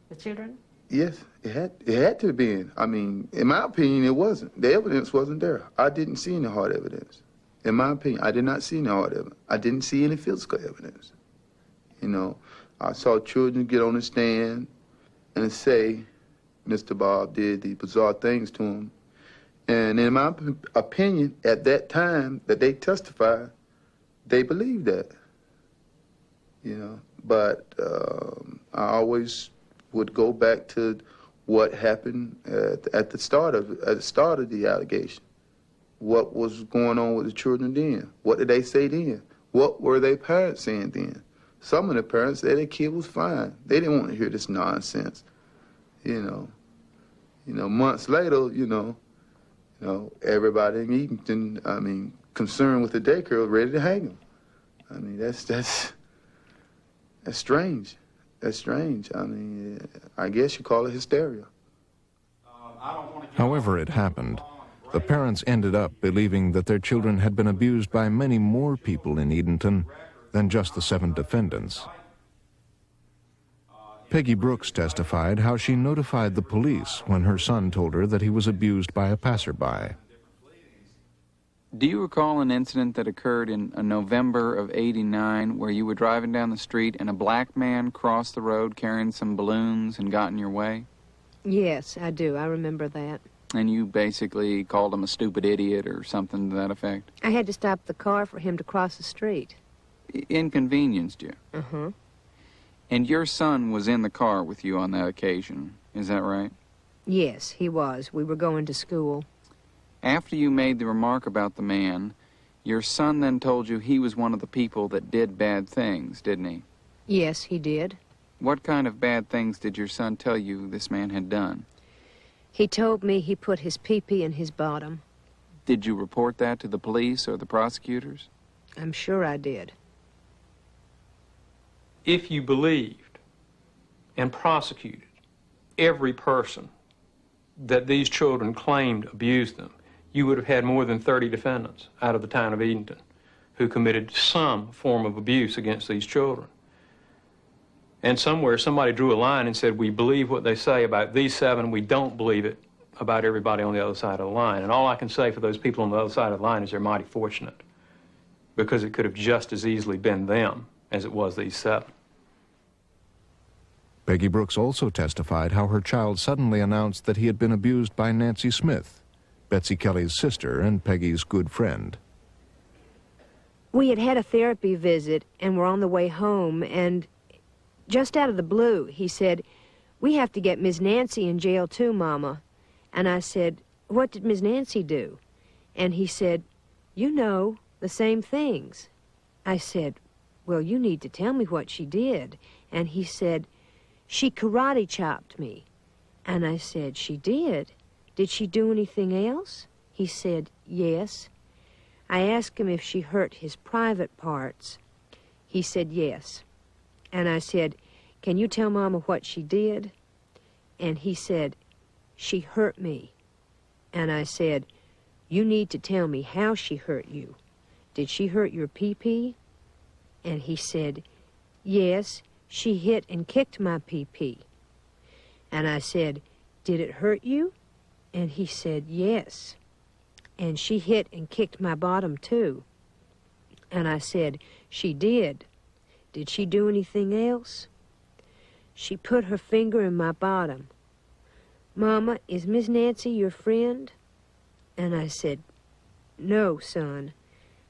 The children? Yes, it had to have been. I mean, in my opinion, it wasn't. The evidence wasn't there. I didn't see any hard evidence. In my opinion, I did not see any hard evidence. I didn't see any physical evidence. You know, I saw children get on the stand and say Mr. Bob did these bizarre things to him. And in my opinion, at that time that they testified, they believed that. You know, but I always would go back to what happened at the start of the allegation. What was going on with the children then? What did they say then? What were their parents saying then? Some of the parents said their kid was fine. They didn't want to hear this nonsense. You know, months later, you know, everybody in Edenton, concerned with the daycare, ready to hang them. I mean, that's strange. That's strange. I mean, I guess you call it hysteria. However it happened, the parents ended up believing that their children had been abused by many more people in Edenton than just the 7 defendants. Peggy Brooks testified how she notified the police when her son told her that he was abused by a passerby. Do you recall an incident that occurred in November of '89 where you were driving down the street and a black man crossed the road carrying some balloons and got in your way? Yes, I do. I remember that. And you basically called him a stupid idiot or something to that effect? I had to stop the car for him to cross the street. Inconvenienced you? Uh-huh. And your son was in the car with you on that occasion, is that right? Yes, he was. We were going to school. After you made the remark about the man, your son then told you he was one of the people that did bad things, didn't he? Yes, he did. What kind of bad things did your son tell you this man had done? He told me he put his pee-pee in his bottom. Did you report that to the police or the prosecutors? I'm sure I did. If you believed and prosecuted every person that these children claimed abused them, you would have had more than 30 defendants out of the town of Edenton who committed some form of abuse against these children. And somewhere somebody drew a line and said, we believe what they say about these 7, we don't believe it about everybody on the other side of the line. And all I can say for those people on the other side of the line is they're mighty fortunate, because it could have just as easily been them as it was these 7. Peggy Brooks also testified how her child suddenly announced that he had been abused by Nancy Smith, Betsy Kelly's sister and Peggy's good friend. We had had a therapy visit and were on the way home, and just out of the blue, he said, "We have to get Miss Nancy in jail too, Mama." And I said, "What did Miss Nancy do?" And he said, "You know, the same things." I said, "Well, you need to tell me what she did." And he said, "She karate chopped me." And I said, "She did? Did she do anything else?" He said, "Yes." I asked him if she hurt his private parts. He said, "Yes." And I said, "Can you tell Mama what she did?" And he said, "She hurt me." And I said, "You need to tell me how she hurt you. Did she hurt your pee-pee?" And he said, "Yes, she hit and kicked my pee-pee." And I said, "Did it hurt you?" And he said, "Yes. And she hit and kicked my bottom, too." And I said, "She did. Did she do anything else?" She put her finger in my bottom. "Mama, is Miss Nancy your friend?" And I said, "No, son.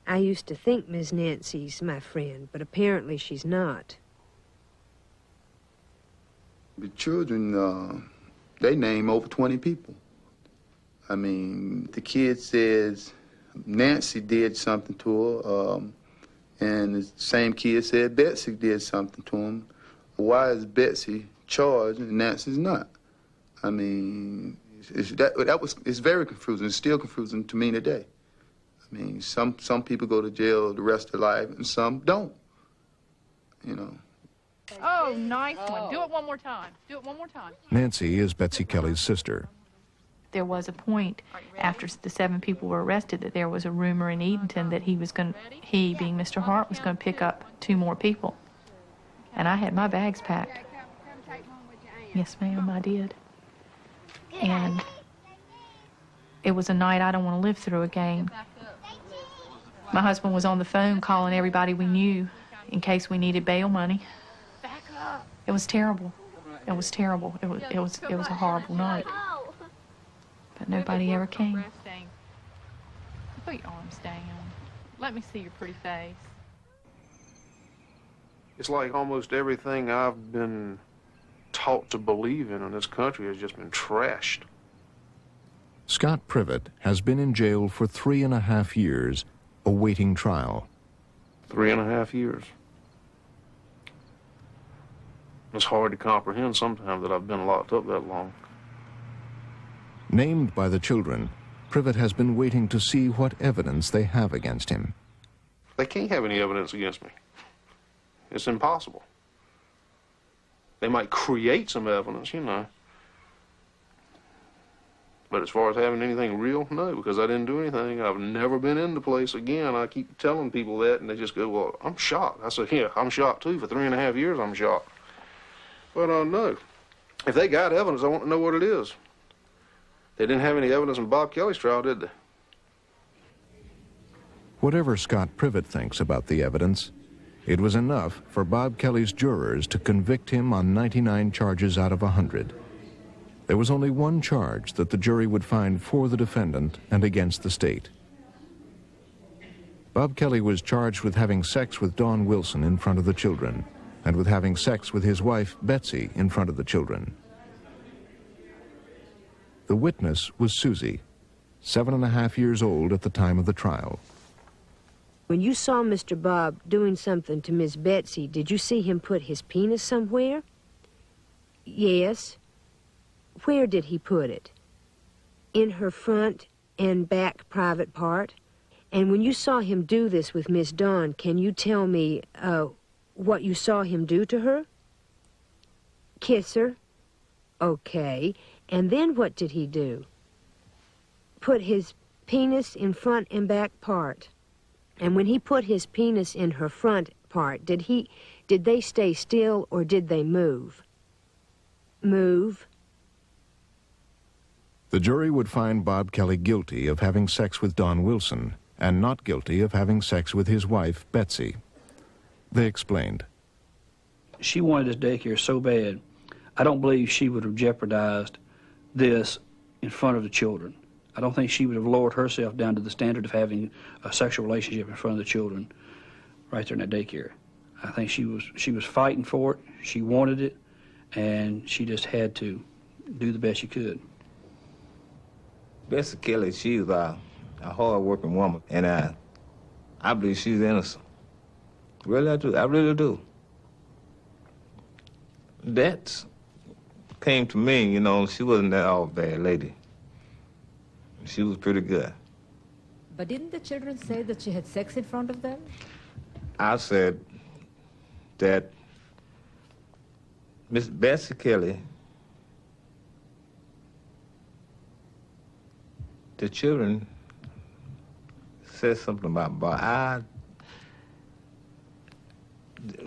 I used to think Miss Nancy's my friend, but apparently she's not." The children, they name over 20 people. I mean, the kid says Nancy did something to her, and the same kid said Betsy did something to him. Why is Betsy charged and Nancy's not? I mean, it's very confusing. It's still confusing to me today. I mean, some people go to jail the rest of their life and some don't, you know. Oh, nice one. Do it one more time. Do it one more time. Nancy is Betsy Kelly's sister. There was a point after the 7 people were arrested that there was a rumor in Edenton that he being Mr. Hart, was going to pick up 2 more people. And I had my bags packed. Yes, ma'am, I did. And it was a night I don't want to live through again. My husband was on the phone calling everybody we knew in case we needed bail money. It was terrible. It was terrible. It was a horrible night. But nobody ever came. Put your arms down. Let me see your pretty face. It's like almost everything I've been taught to believe in this country has just been trashed. Scott Privott has been in jail for 3.5 years, awaiting trial. 3.5 years. It's hard to comprehend sometimes that I've been locked up that long. Named by the children, Privott has been waiting to see what evidence they have against him. They can't have any evidence against me. It's impossible. They might create some evidence, you know. But as far as having anything real, no, because I didn't do anything. I've never been in the place again. I keep telling people that, and they just go, well, I'm shocked. I said, yeah, I'm shocked, too. For 3.5 years, I'm shocked. But no. If they got evidence, I want to know what it is. They didn't have any evidence in Bob Kelly's trial, did they? Whatever Scott Privott thinks about the evidence, it was enough for Bob Kelly's jurors to convict him on 99 charges out of 100. There was only one charge that the jury would find for the defendant and against the state. Bob Kelly was charged with having sex with Dawn Wilson in front of the children and with having sex with his wife, Betsy, in front of the children. The witness was Susie, 7.5 years old at the time of the trial. When you saw Mr. Bob doing something to Miss Betsy, did you see him put his penis somewhere? Yes. Where did he put it? In her front and back private part? And when you saw him do this with Miss Dawn, can you tell me what you saw him do to her? Kiss her? Okay. And then what did he do? Put his penis in front and back part. And when he put his penis in her front part, did they stay still or did they move? Move. The jury would find Bob Kelly guilty of having sex with Dawn Wilson and not guilty of having sex with his wife, Betsy. They explained. She wanted this daycare so bad, I don't believe she would have jeopardized this in front of the children. I don't think she would have lowered herself down to the standard of having a sexual relationship in front of the children right there in that daycare. I think she was fighting for it, she wanted it, and she just had to do the best she could. Betsy Kelly, she's a hard-working woman, and I believe she's innocent. Really, I do. I really do. That came to me, you know, she wasn't that all bad lady. She was pretty good. But didn't the children say that she had sex in front of them? I said that Miss Betsy Kelly, the children said something about Bob.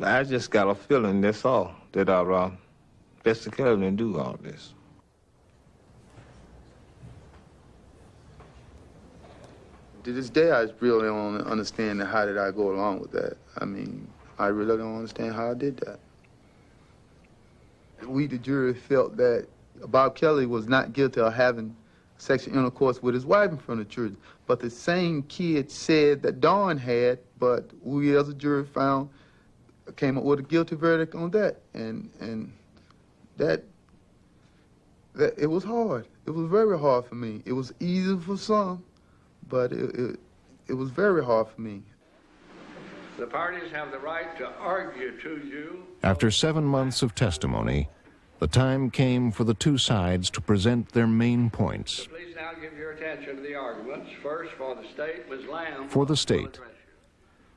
I just got a feeling, that's all, that Betsy Kelly didn't do all this. To this day, I really don't understand how did I go along with that. I mean, I really don't understand how I did that. We, the jury, felt that Bob Kelly was not guilty of having sexual intercourse with his wife in front of children. But the same kid said that Dawn had, but we as a jury came up with a guilty verdict on that. And that it was hard. It was very hard for me. It was easy for some, but it was very hard for me. The parties have the right to argue to you. After 7 months of testimony, the time came for the two sides to present their main points. So please now give your attention to the arguments. First, for the state, Ms. Lamb. For the state,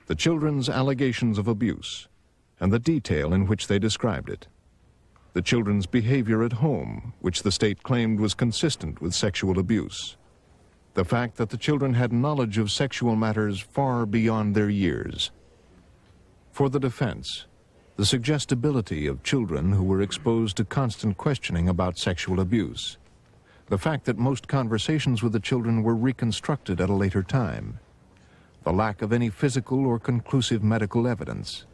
the children's allegations of abuse and the detail in which they described it. The children's behavior at home, which the state claimed was consistent with sexual abuse. The fact that the children had knowledge of sexual matters far beyond their years. For the defense, the suggestibility of children who were exposed to constant questioning about sexual abuse. The fact that most conversations with the children were reconstructed at a later time. The lack of any physical or conclusive medical evidence.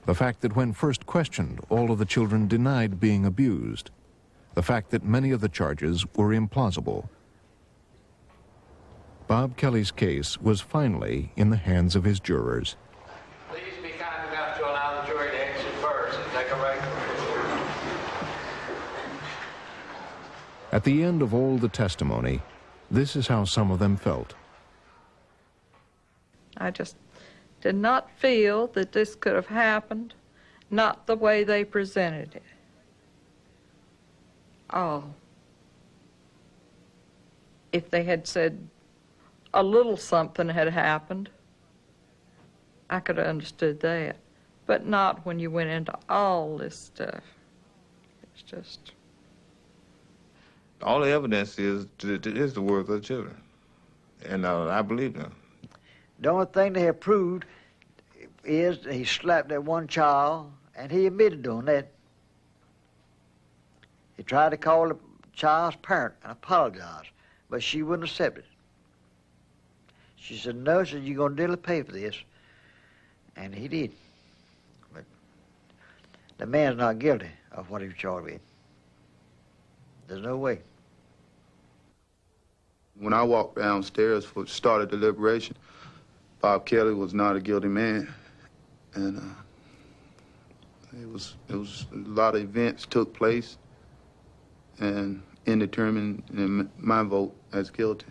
The fact that when first questioned, all of the children denied being abused. The fact that many of the charges were implausible. Bob Kelly's case was finally in the hands of his jurors. Please be kind enough to allow the jury to exit first and take a break. At the end of all the testimony, this is how some of them felt. I just did not feel that this could have happened, not the way they presented it. Oh. If they had said a little something had happened, I could have understood that. But not when you went into all this stuff. It's just... All the evidence is the words of the children, and I believe them. The only thing they have proved is that he slapped that one child, and he admitted doing that. He tried to call the child's parent and apologize, but she wouldn't accept it. She said, no, she said, you're going to dearly pay for this. And he did. But the man's not guilty of what he was charged with. There's no way. When I walked downstairs for start of deliberation, Bob Kelly was not a guilty man. And it was a lot of events took place, and indeterminate my vote as guilty.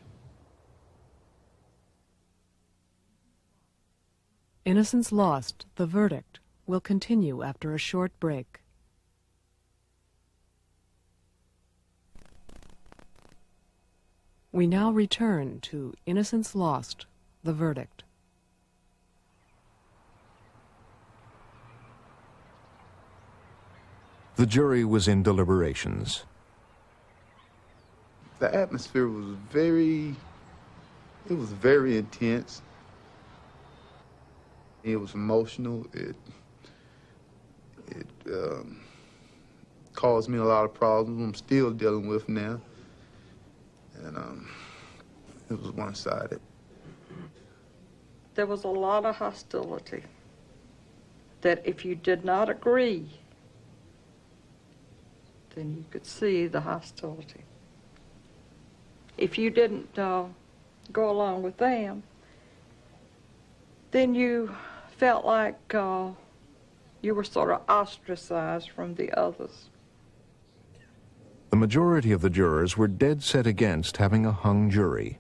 Innocence Lost, the verdict, will continue after a short break. We now return to Innocence Lost, the verdict. The jury was in deliberations. The atmosphere was very intense. It was emotional. It caused me a lot of problems I'm still dealing with now. And it was one-sided. There was a lot of hostility. That if you did not agree, then you could see the hostility. If you didn't go along with them, then you felt like you were sort of ostracized from the others. The majority of the jurors were dead set against having a hung jury.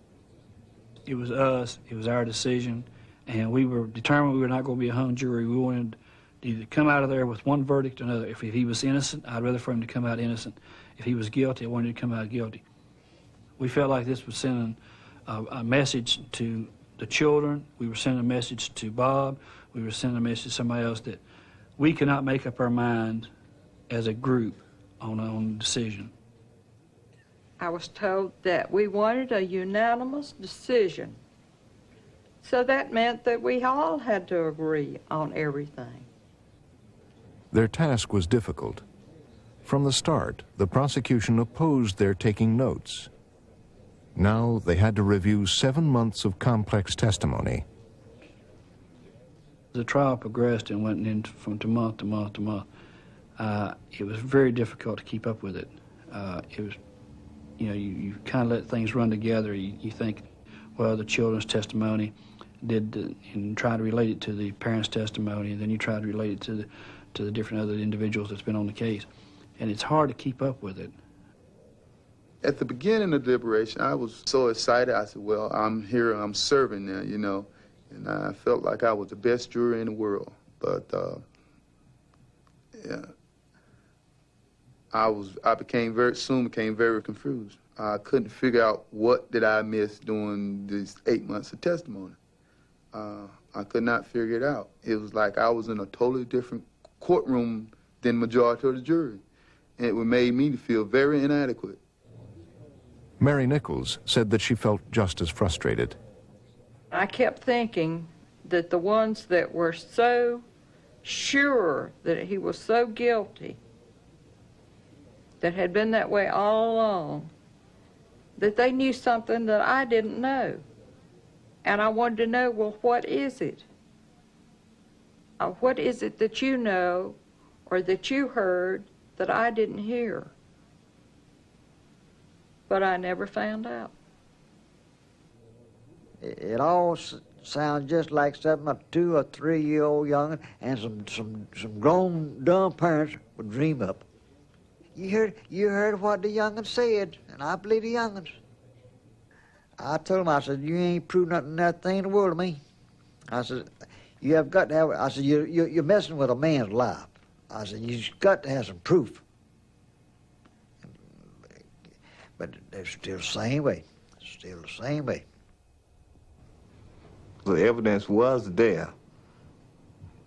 It was us, it was our decision, and we were determined we were not going to be a hung jury. We wanted to either come out of there with one verdict or another. If he was innocent, I'd rather for him to come out innocent. If he was guilty, I wanted him to come out guilty. We felt like this was sending a message to the children. We were sending a message to Bob. We were sending a message to somebody else that we could not make up our mind as a group on a decision. I was told that we wanted a unanimous decision. So that meant that we all had to agree on everything. Their task was difficult. From the start, the prosecution opposed their taking notes. Now they had to review 7 months of complex testimony. The trial progressed and went in from month to month to month. It was very difficult to keep up with it. It was, you kind of let things run together. You think, well, the children's testimony and try to relate it to the parents' testimony, and then you try to relate it to the different other individuals that's been on the case. And it's hard to keep up with it. At the beginning of deliberation, I was so excited. I said, well, I'm here, I'm serving now, and I felt like I was the best juror in the world. But, yeah, I became very confused. I couldn't figure out what did I miss during these 8 months of testimony. I could not figure it out. It was like I was in a totally different courtroom than the majority of the jury. And it made me feel very inadequate. Mary Nichols said that she felt just as frustrated. I kept thinking that the ones that were so sure that he was so guilty, that had been that way all along, that they knew something that I didn't know. And I wanted to know, well, what is it? What is it that you know or that you heard that I didn't hear? But I never found out. It all sounds just like something a 2 or 3 year old young'un and some grown dumb parents would dream up. You heard what the young'un said, and I believe the young'uns. I told him, I said, you ain't proved nothing in the world to me. I said, you have got to have, I said, you're messing with a man's life. I said, you've got to have some proof. But they're still the same way, still the same way. The evidence was there.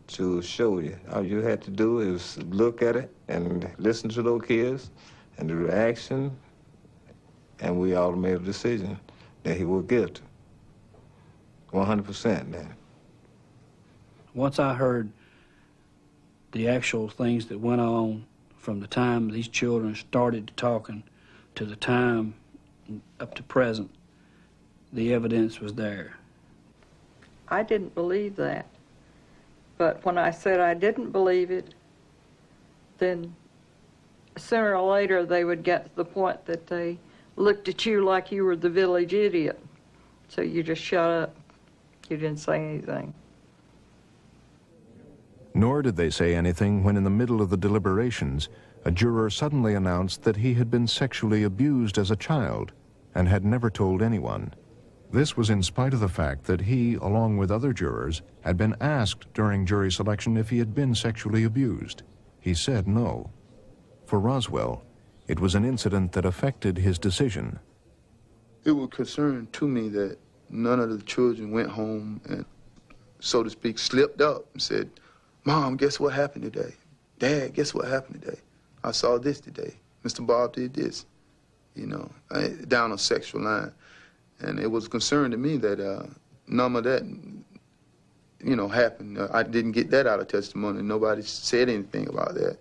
to show you. All you had to do is look at it and listen to those kids and the reaction, and we all made a decision that he was guilty. 100% then. Once I heard the actual things that went on from the time these children started talking to the time up to present, the evidence was there. I didn't believe that. But when I said I didn't believe it, then sooner or later they would get to the point that they looked at you like you were the village idiot. So you just shut up. You didn't say anything. Nor did they say anything when, in the middle of the deliberations, a juror suddenly announced that he had been sexually abused as a child and had never told anyone. This was in spite of the fact that he, along with other jurors, had been asked during jury selection if he had been sexually abused. He said no. For Roswell, it was an incident that affected his decision. It was concerning to me that none of the children went home and, so to speak, slipped up and said, "Mom, guess what happened today? Dad, guess what happened today? I saw this today. Mr. Bob did this," you know, down a sexual line. And it was a concern to me that none of that, you know, happened. I didn't get that out of testimony. Nobody said anything about that.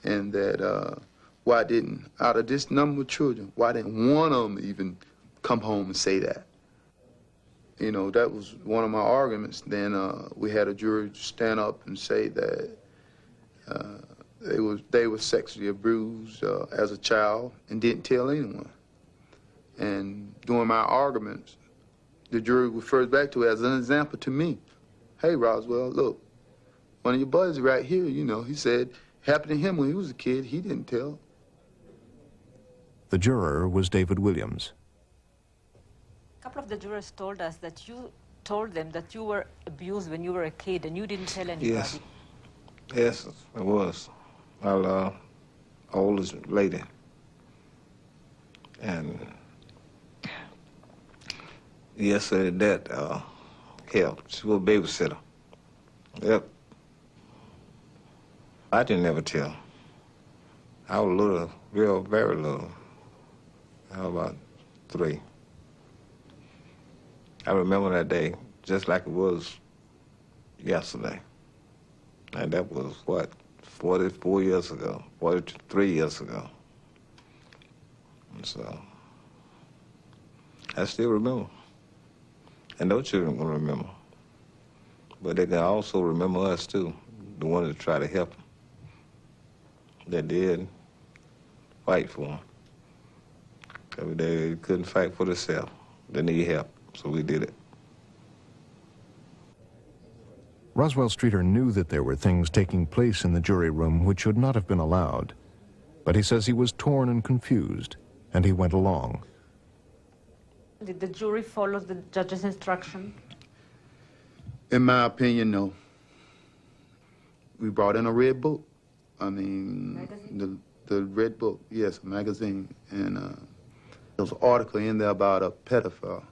And that why didn't, out of this number of children, why didn't one of them even come home and say that? You know, that was one of my arguments. Then we had a jury stand up and say that they were sexually abused as a child and didn't tell anyone. And during my arguments, the jury refers back to it as an example to me. "Hey, Roswell, look, one of your buddies right here, you know, he said, happened to him when he was a kid, he didn't tell." The juror was David Williams. A couple of the jurors told us that you told them that you were abused when you were a kid and you didn't tell anybody. Yes, it was. My oldest lady. And yes, that helped. She was a babysitter. Yep. I didn't ever tell. I was little, very little. I was about 3. I remember that day just like it was yesterday. And that was, what, 44 years ago, 43 years ago. And so I still remember. And those children will remember. But they can also remember us, too, the ones that try to help them, that did fight for them. Because they couldn't fight for themselves. They need help, so we did it. Roswell Streeter knew that there were things taking place in the jury room which should not have been allowed, but he says he was torn and confused, and he went along. Did the jury follow the judge's instruction? In my opinion, no. We brought in a red book. I mean, the red book, yes, a magazine. And there was an article in there about a pedophile.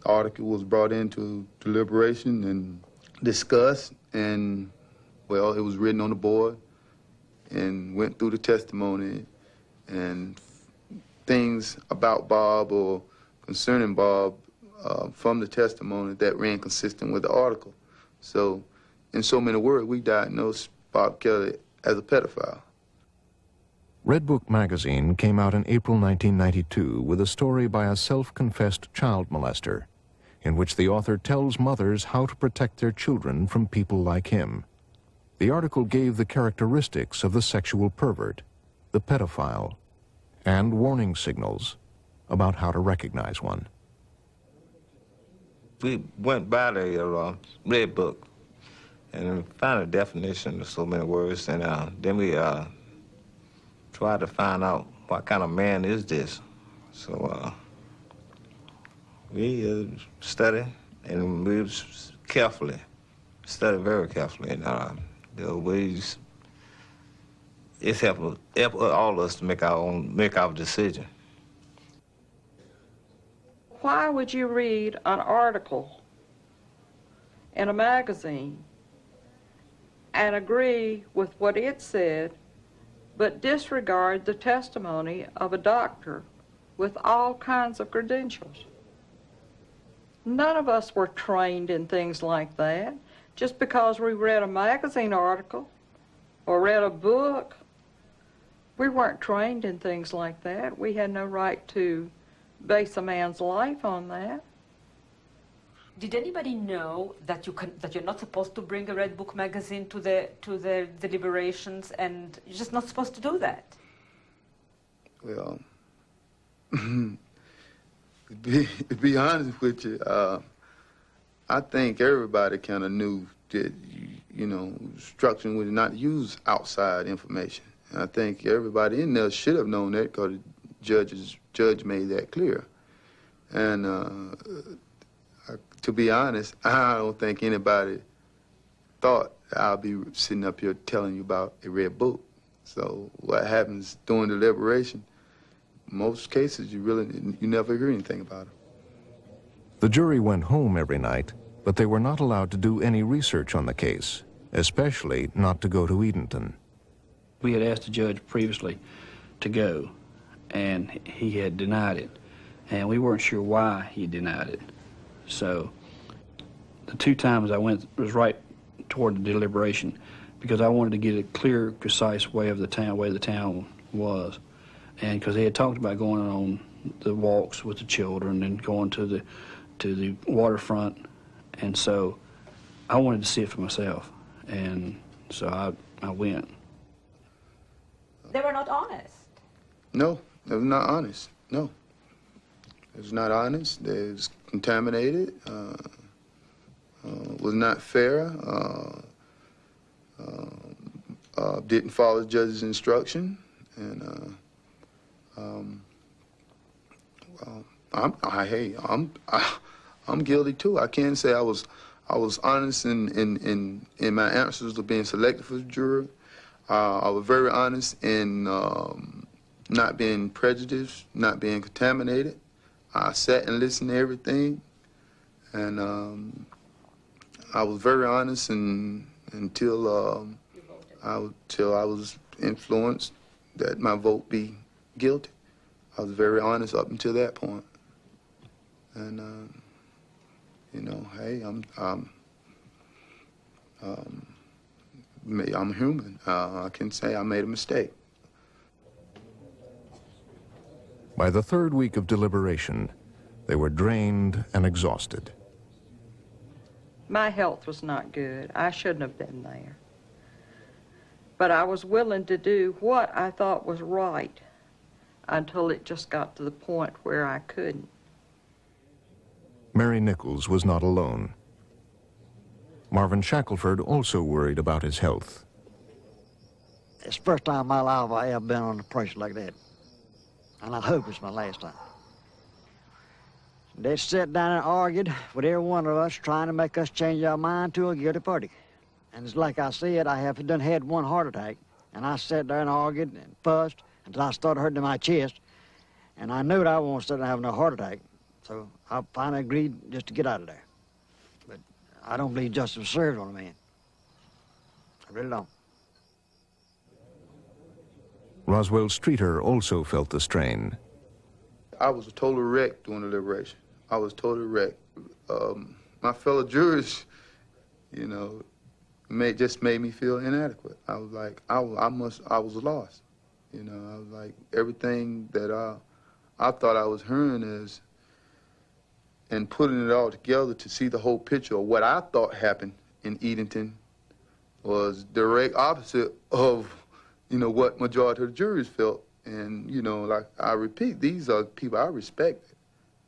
Article was brought into deliberation and discussed, and, well, it was written on the board and went through the testimony, and things about Bob or concerning Bob from the testimony that ran consistent with the article. So, in so many words, we diagnosed Bob Kelly as a pedophile. Red Book magazine came out in April 1992 with a story by a self-confessed child molester, in which the author tells mothers how to protect their children from people like him. The article gave the characteristics of the sexual pervert, the pedophile, and warning signals about how to recognize one. We went by the Red Book and found a definition of so many words, and then we tried to find out what kind of man is this. So we studied, and we carefully, studied very carefully, and the ways it's helped all of us to make our decision. Why would you read an article in a magazine and agree with what it said, but disregard the testimony of a doctor with all kinds of credentials. None of us were trained in things like that. Just because we read a magazine article or read a book, we weren't trained in things like that. We had no right to base a man's life on that. Did anybody know that you're not supposed to bring a Red Book magazine to the deliberations, and you're just not supposed to do that? Well, to be honest with you, I think everybody kind of knew that, you know, instruction was not to use outside information. And I think everybody in there should have known that because the judge made that clear. And to be honest, I don't think anybody thought I'll be sitting up here telling you about a red book. So what happens during deliberation, most cases you never hear anything about it. The jury went home every night, but they were not allowed to do any research on the case, especially not to go to Edenton. We had asked the judge previously to go, and he had denied it, and we weren't sure why he denied it. So the 2 times I went was right toward the deliberation because I wanted to get a clear, concise way of the town, way the town was. And because they had talked about going on the walks with the children and going to the waterfront. And so I wanted to see it for myself. And so I went. They were not honest. No, they were not honest. No. It was not honest. It was contaminated. Was not fair. Didn't follow the judge's instruction. And well, I'm guilty too. I can't say I was honest in my answers to being selected for the jury. I was very honest in not being prejudiced, not being contaminated. I sat and listened to everything, and I was very honest until I was influenced that my vote be guilty. I was very honest up until that point. And you know, hey, I'm human. I can say I made a mistake. By the 3rd week of deliberation, they were drained and exhausted. My health was not good. I shouldn't have been there. But I was willing to do what I thought was right until it just got to the point where I couldn't. Mary Nichols was not alone. Marvin Shackelford also worried about his health. It's the first time in my life I ever been under pressure like that. And I hope it's my last time. They sat down and argued with every one of us, trying to make us change our mind to a guilty verdict. And it's like I said, I have done had one heart attack, and I sat there and argued and fussed until I started hurting in my chest, and I knew that I wasn't sitting there having a heart attack, so I finally agreed just to get out of there. But I don't believe justice was served on a man. I really don't. Roswell Streeter also felt the strain. I was a total wreck during the deliberation. I was totally wrecked. My fellow jurors, you know, just made me feel inadequate. I was like, I was lost. You know, I was like, everything that I thought I was hearing is, and putting it all together to see the whole picture of what I thought happened in Edenton was direct opposite of, you know, what majority of the juries felt. And, you know, like I repeat, these are people I respect.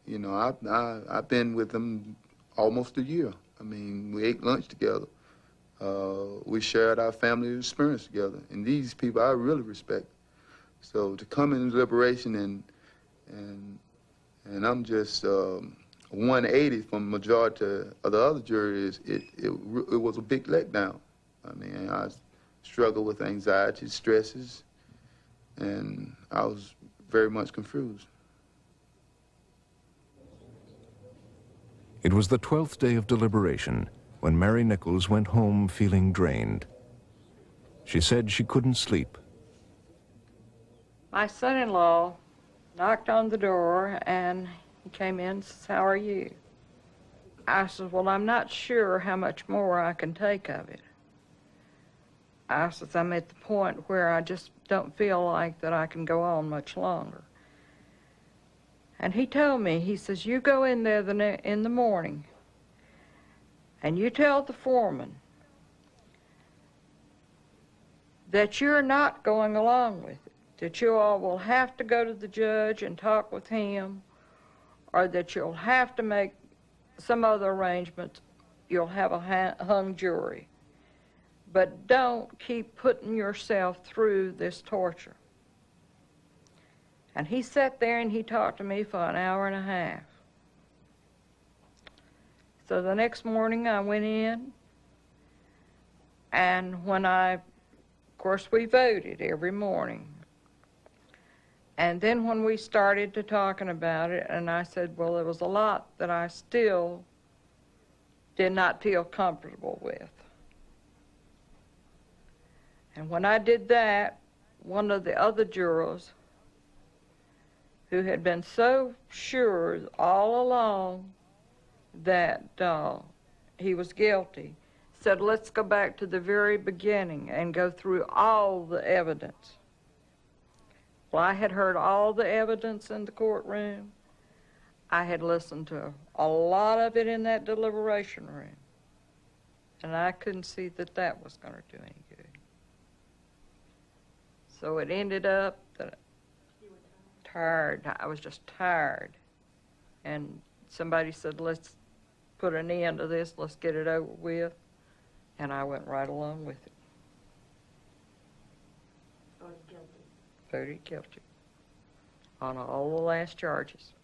You know, I've been with them almost a year. I mean, we ate lunch together. We shared our family experience together. And these people I really respect. So to come in deliberation and I'm just 180 from majority of the other juries, it was a big letdown. I mean, I struggled with anxiety, stresses, and I was very much confused. It was the 12th day of deliberation when Mary Nichols went home feeling drained. She said she couldn't sleep. My son-in-law knocked on the door, and he came in and says, "How are you?" I said, "Well, I'm not sure how much more I can take of it." I said, "I'm at the point where I just don't feel like that I can go on much longer." And he told me, he says, "You go in there in the morning, and you tell the foreman that you're not going along with it, that you all will have to go to the judge and talk with him, or that you'll have to make some other arrangements. You'll have a hung jury. But don't keep putting yourself through this torture." And he sat there and he talked to me for an hour and a half. So the next morning I went in, and of course we voted every morning. And then when we started to talking about it, and I said, well, there was a lot that I still did not feel comfortable with. And when I did that, one of the other jurors, who had been so sure all along that he was guilty, said, "Let's go back to the very beginning and go through all the evidence." Well, I had heard all the evidence in the courtroom. I had listened to a lot of it in that deliberation room, and I couldn't see that that was going to do any good. So it ended up that I was just tired. And somebody said, "Let's put an end to this, let's get it over with." And I went right along with it. Voted guilty on all the last charges.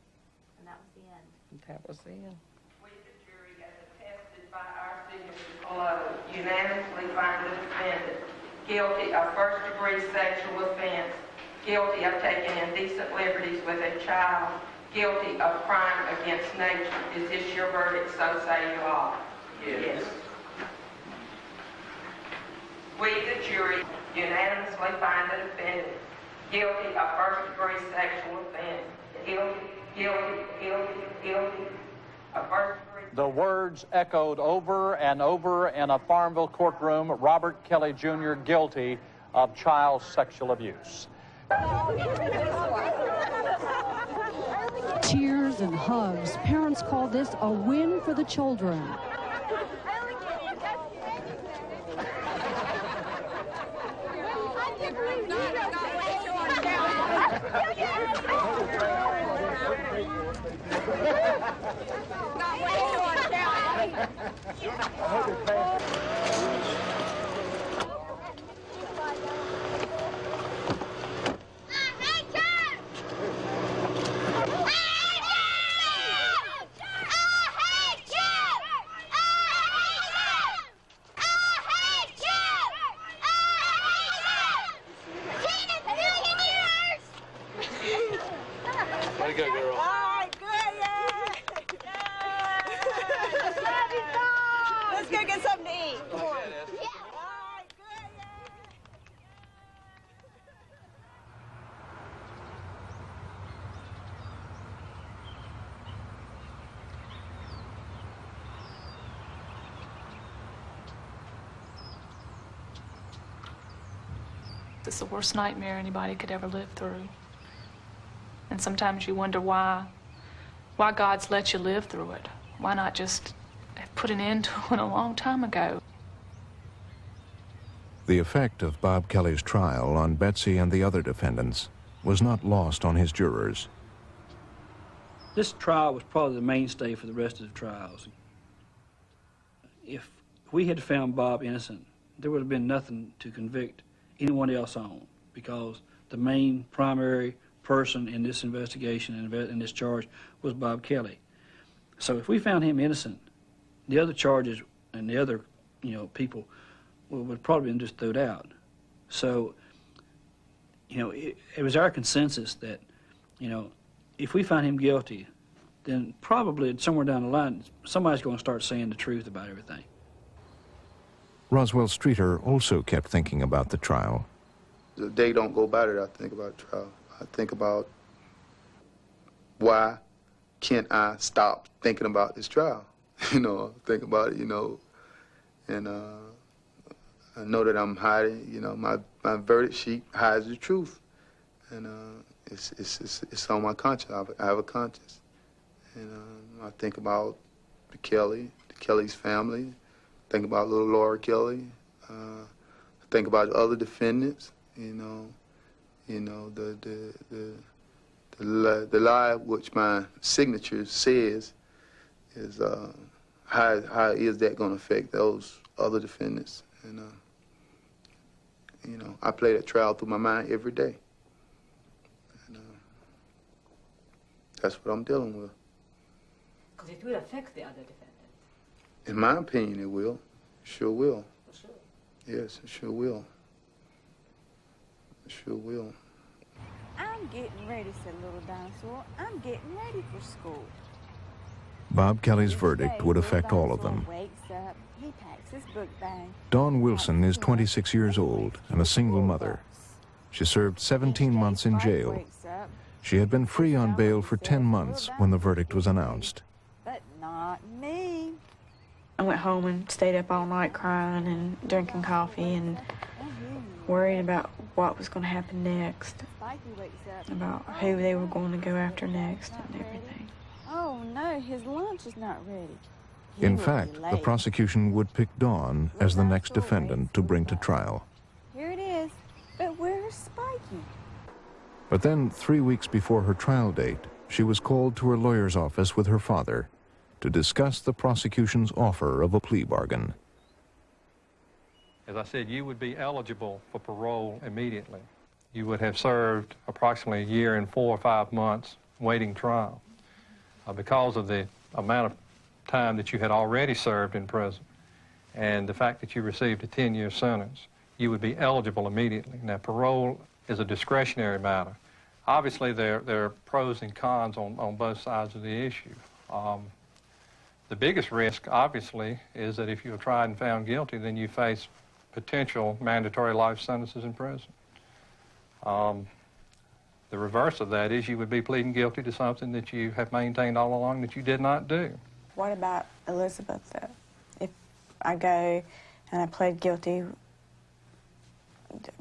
And that was the end. And that was the end. We, the jury, as attested by our signatures below, unanimously find the defendant guilty of first-degree sexual offense, guilty of taking indecent liberties with a child, guilty of crime against nature. Is this your verdict? So say you all. Yes. We, the jury, unanimously find the defendant guilty of first-degree sexual offense. Guilty, guilty, guilty, guilty of first-degree. The words echoed over and over in a Farmville courtroom: Robert Kelly Jr. guilty of child sexual abuse. Tears and hugs. Parents call this a win for the children. Way to go, girl. Let's go get something to eat. Come on. It's the worst nightmare anybody could ever live through. And sometimes you wonder why God's let you live through it. Why not just put an end to it a long time ago? The effect of Bob Kelly's trial on Betsy and the other defendants was not lost on his jurors. This trial was probably the mainstay for the rest of the trials. If we had found Bob innocent, there would have been nothing to convict anyone else on, because the main primary person in this investigation and in this charge was Bob Kelly. So if we found him innocent, the other charges and the other, people would probably been just thrown out. So, it was our consensus that, if we find him guilty, then probably somewhere down the line, somebody's going to start saying the truth about everything. Roswell Streeter also kept thinking about the trial. The day don't go by that I think about the trial. I think about why can't I stop thinking about this trial? Think about it, and I know that I'm hiding, my verdict sheet hides the truth. And it's on my conscience. I have a conscience. And I think about the Kelly's family, think about little Laura Kelly, think about the other defendants, the lie which my signature says is how is that going to affect those other defendants? And I play that trial through my mind every day. And that's what I'm dealing with. Because it will affect the other defendants. In my opinion, it will. It sure will. For sure. Yes, it sure will. It sure will. I'm getting ready, said Little Dinosaur. I'm getting ready for school. Bob Kelly's verdict would affect all of them. Wakes up, he packs his book bag. Dawn Wilson is 26 years old and a single mother. She served 17 months in jail. She had been free on bail for 10 months when the verdict was announced. But not me. I went home and stayed up all night crying and drinking coffee and worrying about what was going to happen next, about who they were going to go after next and everything. Oh no, his lunch is not ready. In fact, the prosecution would pick Dawn as the next defendant to bring to trial. Here it is. But where's Spiky? But then, 3 weeks before her trial date, she was called to her lawyer's office with her father to discuss the prosecution's offer of a plea bargain. As I said, you would be eligible for parole immediately. You would have served approximately a year and 4 or 5 months waiting trial. Because of the amount of time that you had already served in prison and the fact that you received a 10-year sentence, you would be eligible immediately. Now, parole is a discretionary matter. Obviously, there are pros and cons on both sides of the issue. The biggest risk, obviously, is that if you are tried and found guilty, then you face potential mandatory life sentences in prison. The reverse of that is you would be pleading guilty to something that you have maintained all along that you did not do. What about Elizabeth, though? If I go and I plead guilty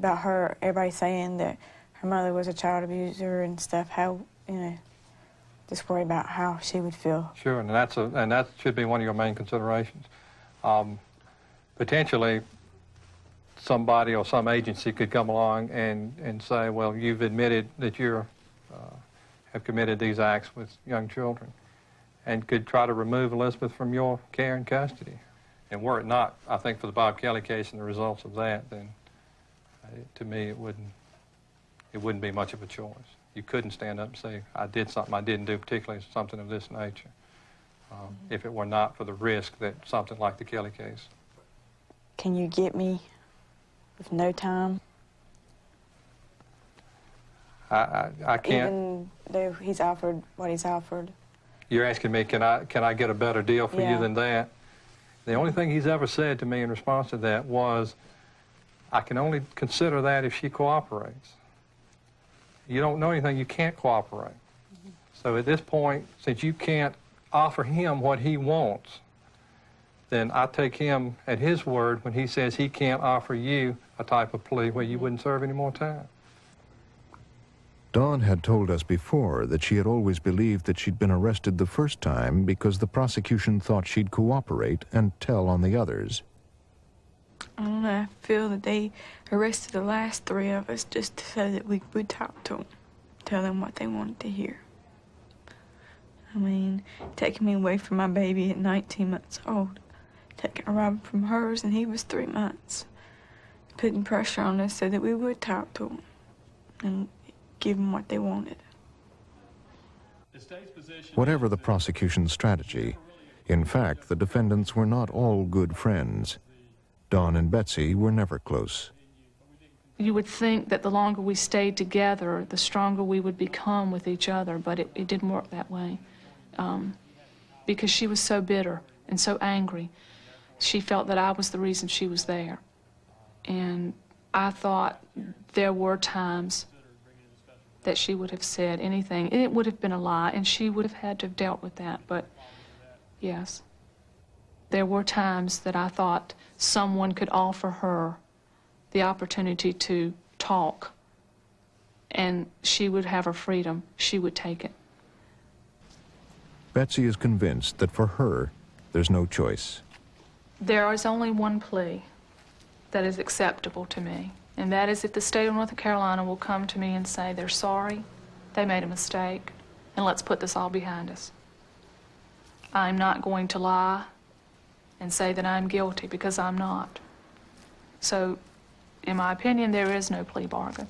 about her, everybody saying that her mother was a child abuser and stuff, how, just worry about how she would feel. Sure, and that should be one of your main considerations. Potentially, somebody or some agency could come along and say, well, you've admitted that you have committed these acts with young children, and could try to remove Elizabeth from your care and custody. And were it not, I think, for the Bob Kelly case and the results of that, then to me it wouldn't be much of a choice. You couldn't stand up and say, I did something I didn't do, particularly something of this nature, if it were not for the risk that something like the Kelly case. Can you get me with no time? I can't. Even though he's offered what he's offered. You're asking me, can I get a better deal for you than that? The only thing he's ever said to me in response to that was, I can only consider that if she cooperates. You don't know anything, you can't cooperate. So at this point, since you can't offer him what he wants, then I take him at his word when he says he can't offer you a type of plea where you wouldn't serve any more time. Dawn had told us before that she had always believed that she'd been arrested the first time because the prosecution thought she'd cooperate and tell on the others. I don't know, I feel that they arrested the last 3 of us just so that we would talk to them, tell them what they wanted to hear. I mean, taking me away from my baby at 19 months old, taking Robin from hers and he was 3 months, putting pressure on us so that we would talk to them and give them what they wanted. Whatever the prosecution's strategy, in fact, the defendants were not all good friends. Dawn and Betsy were never close. You would think that the longer we stayed together, the stronger we would become with each other, but it didn't work that way. Because she was so bitter and so angry. She felt that I was the reason she was there. And I thought there were times that she would have said anything, and it would have been a lie, and she would have had to have dealt with that. But yes, there were times that I thought someone could offer her the opportunity to talk, and she would have her freedom. She would take it. Betsy is convinced that for her, there's no choice. There is only one plea that is acceptable to me, and that is if the state of North Carolina will come to me and say they're sorry, they made a mistake, and let's put this all behind us. I'm not going to lie and say that I'm guilty, because I'm not. So, in my opinion, there is no plea bargain.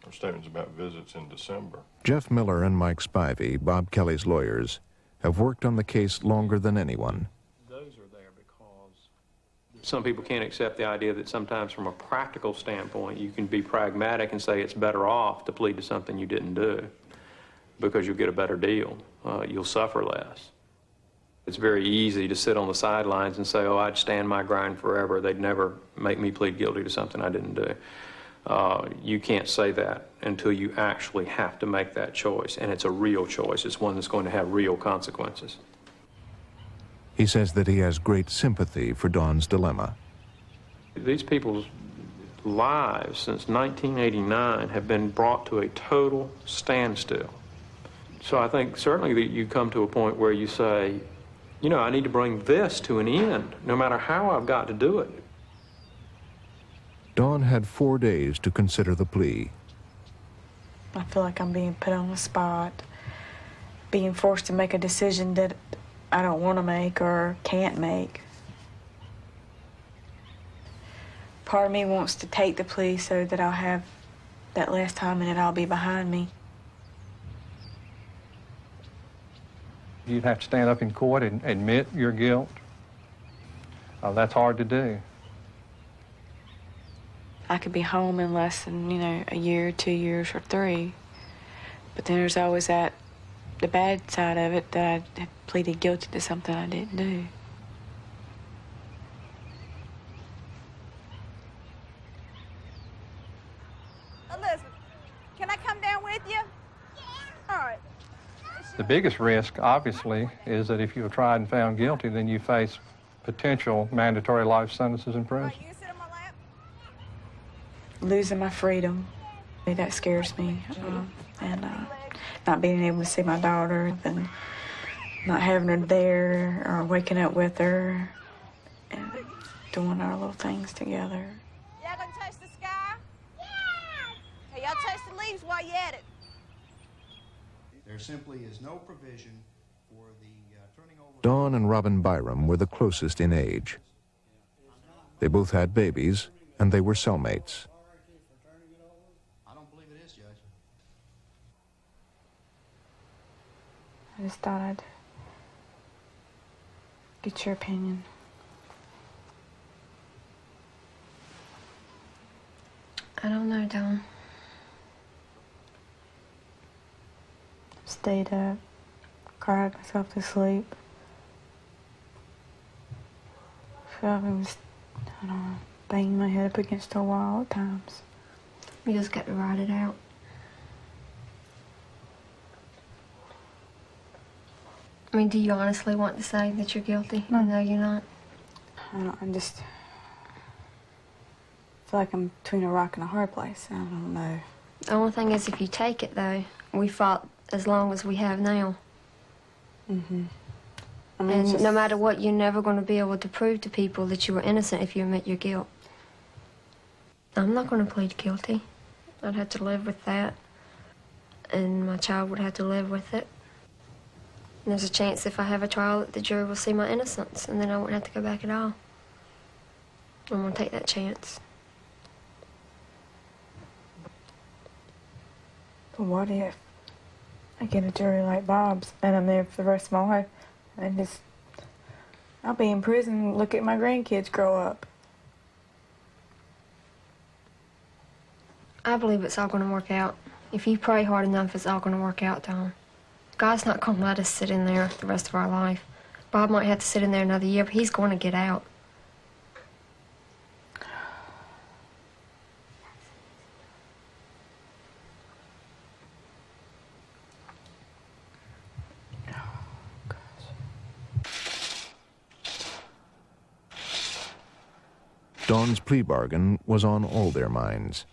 Her statements about visits in December. Jeff Miller and Mike Spivey, Bob Kelly's lawyers, have worked on the case longer than anyone. Those are there because some people can't accept the idea that sometimes from a practical standpoint you can be pragmatic and say it's better off to plead to something you didn't do because you'll get a better deal. You'll suffer less. It's very easy to sit on the sidelines and say, oh, I'd stand my grind forever. They'd never make me plead guilty to something I didn't do. You can't say that until you actually have to make that choice, and it's a real choice. It's one that's going to have real consequences. He says that he has great sympathy for Dawn's dilemma. These people's lives since 1989 have been brought to a total standstill. So I think certainly that you come to a point where you say, you know, I need to bring this to an end, no matter how I've got to do it. Dawn had 4 days to consider the plea. I feel like I'm being put on the spot, being forced to make a decision that I don't want to make or can't make. Part of me wants to take the plea so that I'll have that less time and it'll be behind me. You'd have to stand up in court and admit your guilt. That's hard to do. I could be home in less than, a year, 2 years, or 3. But then there's always the bad side of it, that I had pleaded guilty to something I didn't do. Elizabeth, can I come down with you? Yeah. All right. The biggest risk, obviously, is that if you're tried and found guilty, then you face potential mandatory life sentences in prison. Losing my freedom, that scares me. And not being able to see my daughter and not having her there or waking up with her and doing our little things together. Y'all gonna touch the sky? Yeah! Hey, y'all touch the leaves while you're at it. There simply is no provision for the turning over... Dawn and Robin Byrum were the closest in age. They both had babies, and they were cellmates. I don't believe it is, Judge. I just thought I'd get your opinion. I don't know, Dawn. Stayed up, cried myself to sleep. Felt like I was, banging my head up against a wall at times. You just got to ride it out. I mean, do you honestly want to say that you're guilty? No, you're not. I just feel like I'm between a rock and a hard place. I don't know. The only thing is, if you take it, though, we fought as long as we have now. Mm-hmm. And no matter what, you're never going to be able to prove to people that you were innocent if you admit your guilt. I'm not going to plead guilty. I'd have to live with that. And my child would have to live with it. And there's a chance if I have a trial that the jury will see my innocence, and then I won't have to go back at all. I'm going to take that chance. But what if I get a jury like Bob's and I'm there for the rest of my life and I'll be in prison and look at my grandkids grow up? I believe it's all going to work out. If you pray hard enough, it's all going to work out, Tom. God's not going to let us sit in there the rest of our life. Bob might have to sit in there another year, but he's going to get out. Dawn's plea bargain was on all their minds.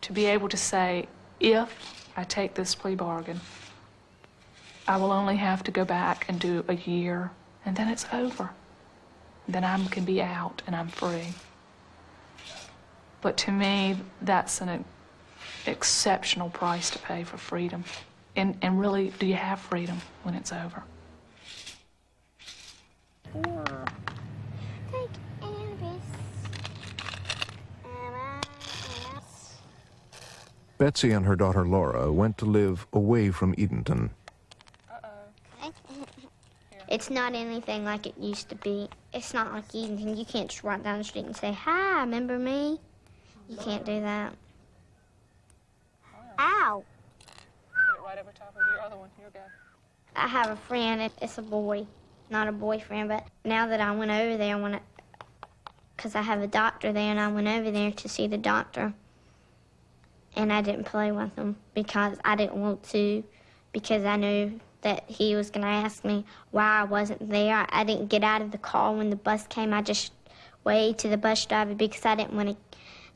To be able to say, if I take this plea bargain, I will only have to go back and do a year, and then it's over. Then I can be out and I'm free. But to me, that's an exceptional price to pay for freedom. And really, do you have freedom when it's over? Betsy and her daughter Laura went to live away from Edenton. It's not anything like it used to be. It's not like Edenton. You can't just run down the street and say, "Hi, remember me?" You can't do that. Ow! Right over top of your other one. Here, go. I have a friend. It's a boy, not a boyfriend. But now that I went over there, because I have a doctor there, and I went over there to see the doctor. And I didn't play with him because I didn't want to, because I knew that he was going to ask me why I wasn't there. I didn't get out of the car when the bus came. I just waved to the bus driver because I didn't want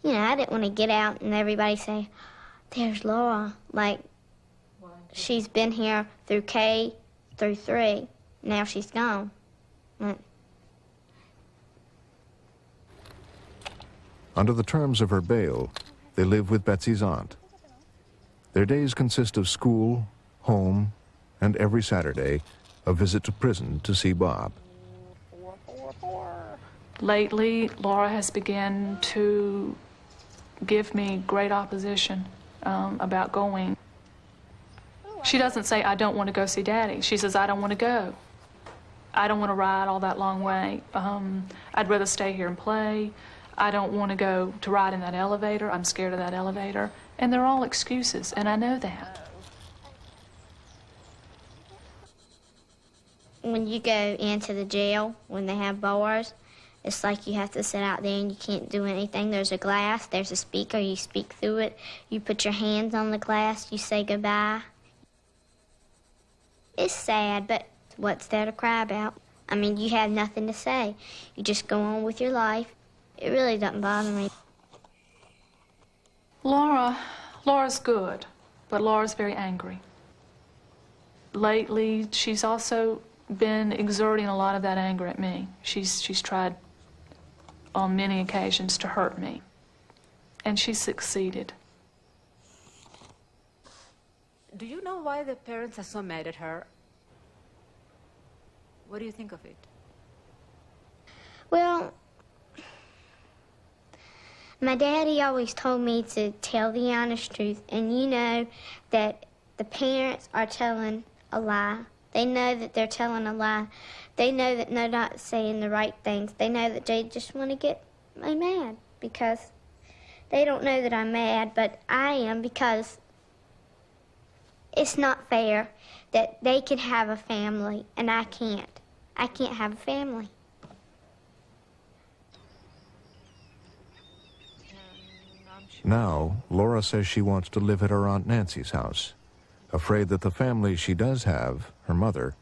to, I didn't want to get out and everybody say, "There's Laura." Like, she's been here through K through 3. Now she's gone. Under the terms of her bail, they live with Betsy's aunt. Their days consist of school, home, and every Saturday, a visit to prison to see Bob. Lately, Laura has begun to give me great opposition about going. She doesn't say, "I don't want to go see Daddy." She says, "I don't want to go. I don't want to ride all that long way. I'd rather stay here and play. I don't want to go to ride in that elevator. I'm scared of that elevator." And they're all excuses, and I know that. When you go into the jail, when they have bars, it's like you have to sit out there and you can't do anything. There's a glass, there's a speaker, you speak through it. You put your hands on the glass, you say goodbye. It's sad, but what's there to cry about? I mean, you have nothing to say. You just go on with your life. It really doesn't bother me. Laura's good, but Laura's very angry. Lately, she's also been exerting a lot of that anger at me. She's tried on many occasions to hurt me, and she's succeeded. Do you know why the parents are so mad at her? What do you think of it? Well, my daddy always told me to tell the honest truth, and you know that the parents are telling a lie. They know that they're telling a lie. They know that they're not saying the right things. They know that they just want to get me mad because they don't know that I'm mad, but I am, because it's not fair that they can have a family and I can't. I can't have a family. Now, Laura says she wants to live at her Aunt Nancy's house, afraid that the family she does have, her mother,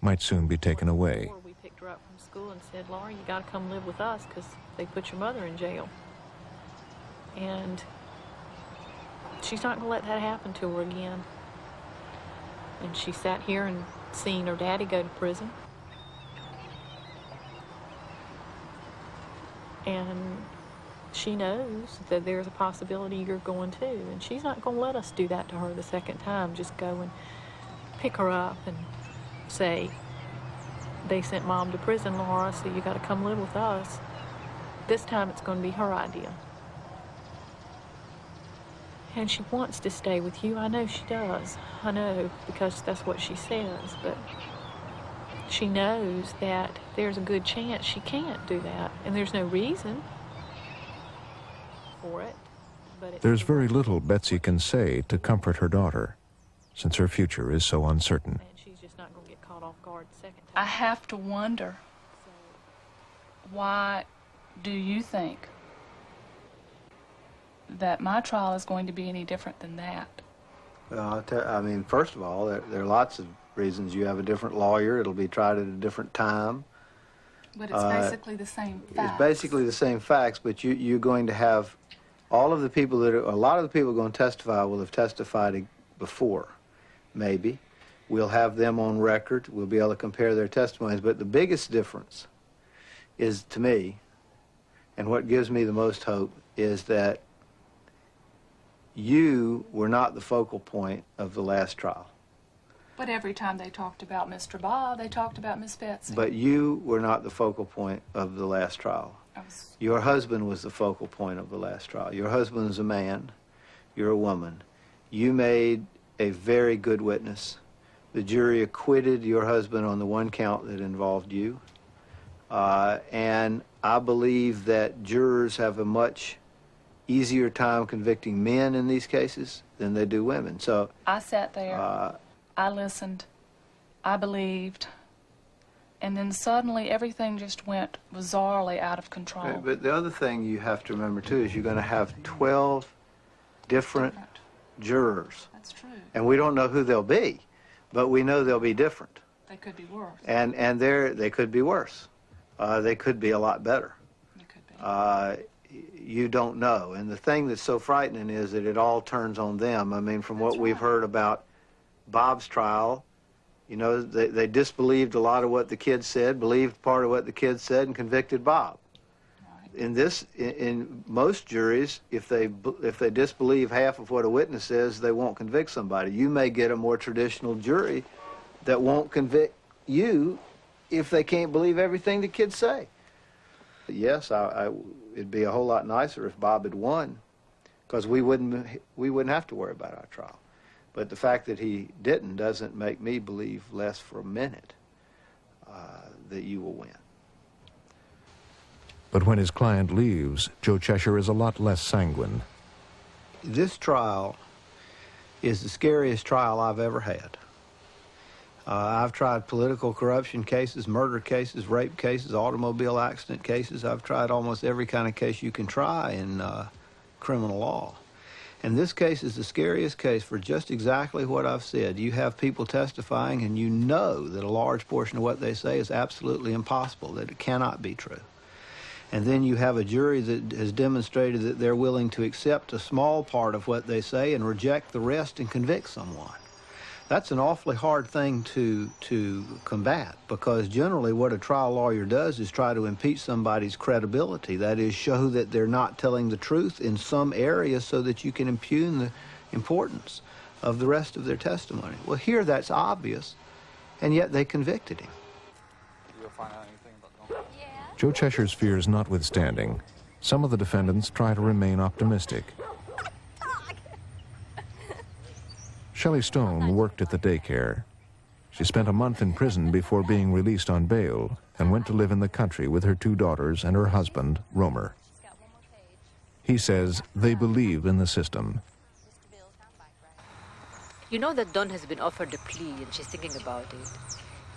might soon be taken away. We picked her up from school and said, "Laura, you got to come live with us because they put your mother in jail." And she's not going to let that happen to her again. And she sat here and seen her daddy go to prison. And she knows that there's a possibility you're going too, and she's not going to let us do that to her the second time. Just go and pick her up and say, "They sent Mom to prison, Laura, so you got to come live with us." This time it's going to be her idea. And she wants to stay with you. I know she does. I know, because that's what she says, but she knows that there's a good chance she can't do that, and there's no reason for it. But There's very little Betsy can say to comfort her daughter, since her future is so uncertain. she's just not going to get caught off guard the second time. I have to wonder, why do you think that my trial is going to be any different than that? Well, I mean, first of all, there are lots of reasons. You have a different lawyer. It'll be tried at a different time. But it's basically the same facts. It's basically the same facts, but you're going to have all of the people that are, a lot of the people going to testify will have testified before, maybe. We'll have them on record. We'll be able to compare their testimonies. But the biggest difference is, to me, and what gives me the most hope, is that you were not the focal point of the last trial. But every time they talked about Mr. Bob, they talked about Miss Betsy. But you were not the focal point of the last trial. Your husband was the focal point of the last trial. Your husband is a man. You're a woman. You made a very good witness. The jury acquitted your husband on the one count that involved you. And I believe that jurors have a much easier time convicting men in these cases than they do women. So I sat there, I listened, I believed, and then suddenly everything just went bizarrely out of control. But the other thing you have to remember, too, is you're going to have 12 different jurors. That's true. And we don't know who they'll be, but we know they'll be different. They could be worse. And they could be worse. They could be a lot better. They could be. You don't know. And the thing that's so frightening is that it all turns on them. I mean, from what we've heard about Bob's trial, you know, they disbelieved a lot of what the kids said, believed part of what the kids said, and convicted Bob. Right. In most juries, if they disbelieve half of what a witness says, they won't convict somebody. You may get a more traditional jury that won't convict you if they can't believe everything the kids say. Yes, it'd be a whole lot nicer if Bob had won, because we wouldn't have to worry about our trial. But the fact that he didn't doesn't make me believe less for a minute that you will win. But when his client leaves, Joe Cheshire is a lot less sanguine. This trial is the scariest trial I've ever had. I've tried political corruption cases, murder cases, rape cases, automobile accident cases. I've tried almost every kind of case you can try in criminal law. And this case is the scariest case for just exactly what I've said. You have people testifying, and you know that a large portion of what they say is absolutely impossible, that it cannot be true. And then you have a jury that has demonstrated that they're willing to accept a small part of what they say and reject the rest and convict someone. That's an awfully hard thing to combat, because generally what a trial lawyer does is try to impeach somebody's credibility. That is, show that they're not telling the truth in some areas so that you can impugn the importance of the rest of their testimony. Well, here that's obvious, and yet they convicted him. Joe Cheshire's fears notwithstanding, some of the defendants try to remain optimistic. Shelley Stone worked at the daycare. She spent a month in prison before being released on bail and went to live in the country with her 2 daughters and her husband, Romer. He says they believe in the system. You know that Dawn has been offered a plea and she's thinking about it.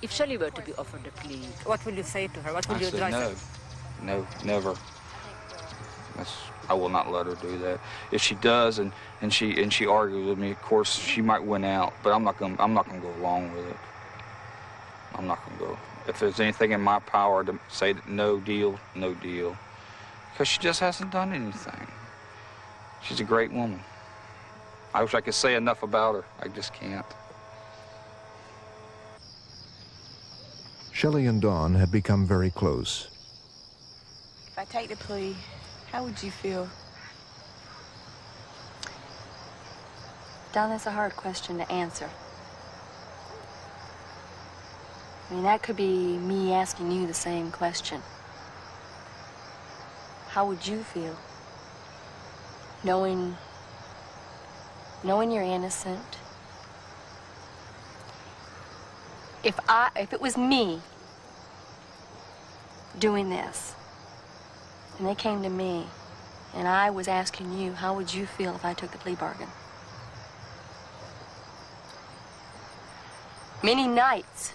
If Shelley were to be offered a plea, what will you say to her? What will you advise her? No, never. I will not let her do that. If she does and she argues with me, of course she might win out, but I'm not gonna go along with it. I'm not gonna go. If there's anything in my power to say that no deal, no deal. Because she just hasn't done anything. She's a great woman. I wish I could say enough about her. I just can't. Shelley and Dawn had become very close. If I take the plea, how would you feel? Don, that's a hard question to answer. I mean, that could be me asking you the same question. How would you feel? Knowing you're innocent. If it was me doing this, and they came to me, and I was asking you, how would you feel if I took the plea bargain? Many nights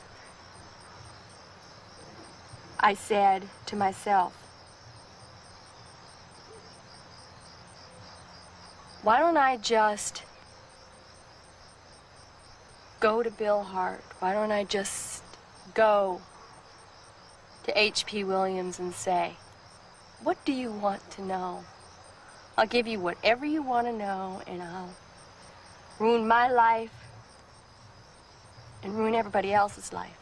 I said to myself, why don't I just go to Bill Hart? Why don't I just go to H.P. Williams and say, what do you want to know? I'll give you whatever you want to know, and I'll ruin my life and ruin everybody else's life.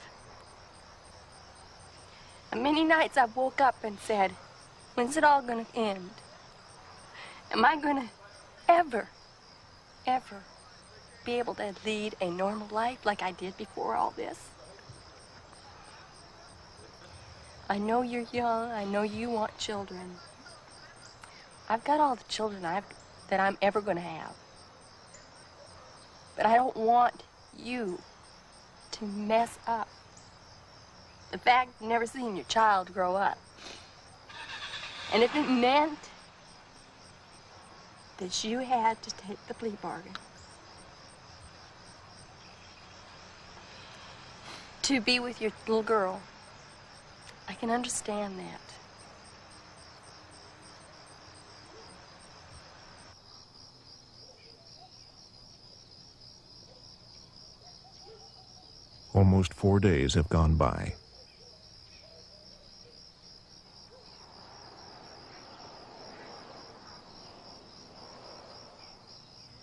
And many nights I woke up and said, when's it all gonna end? Am I gonna ever be able to lead a normal life like I did before all this? I know you're young, I know you want children. I've got all the children that I'm ever gonna have. But I don't want you to mess up the fact you've never seen your child grow up. And if it meant that you had to take the plea bargain to be with your little girl, I can understand that. Almost 4 days have gone by.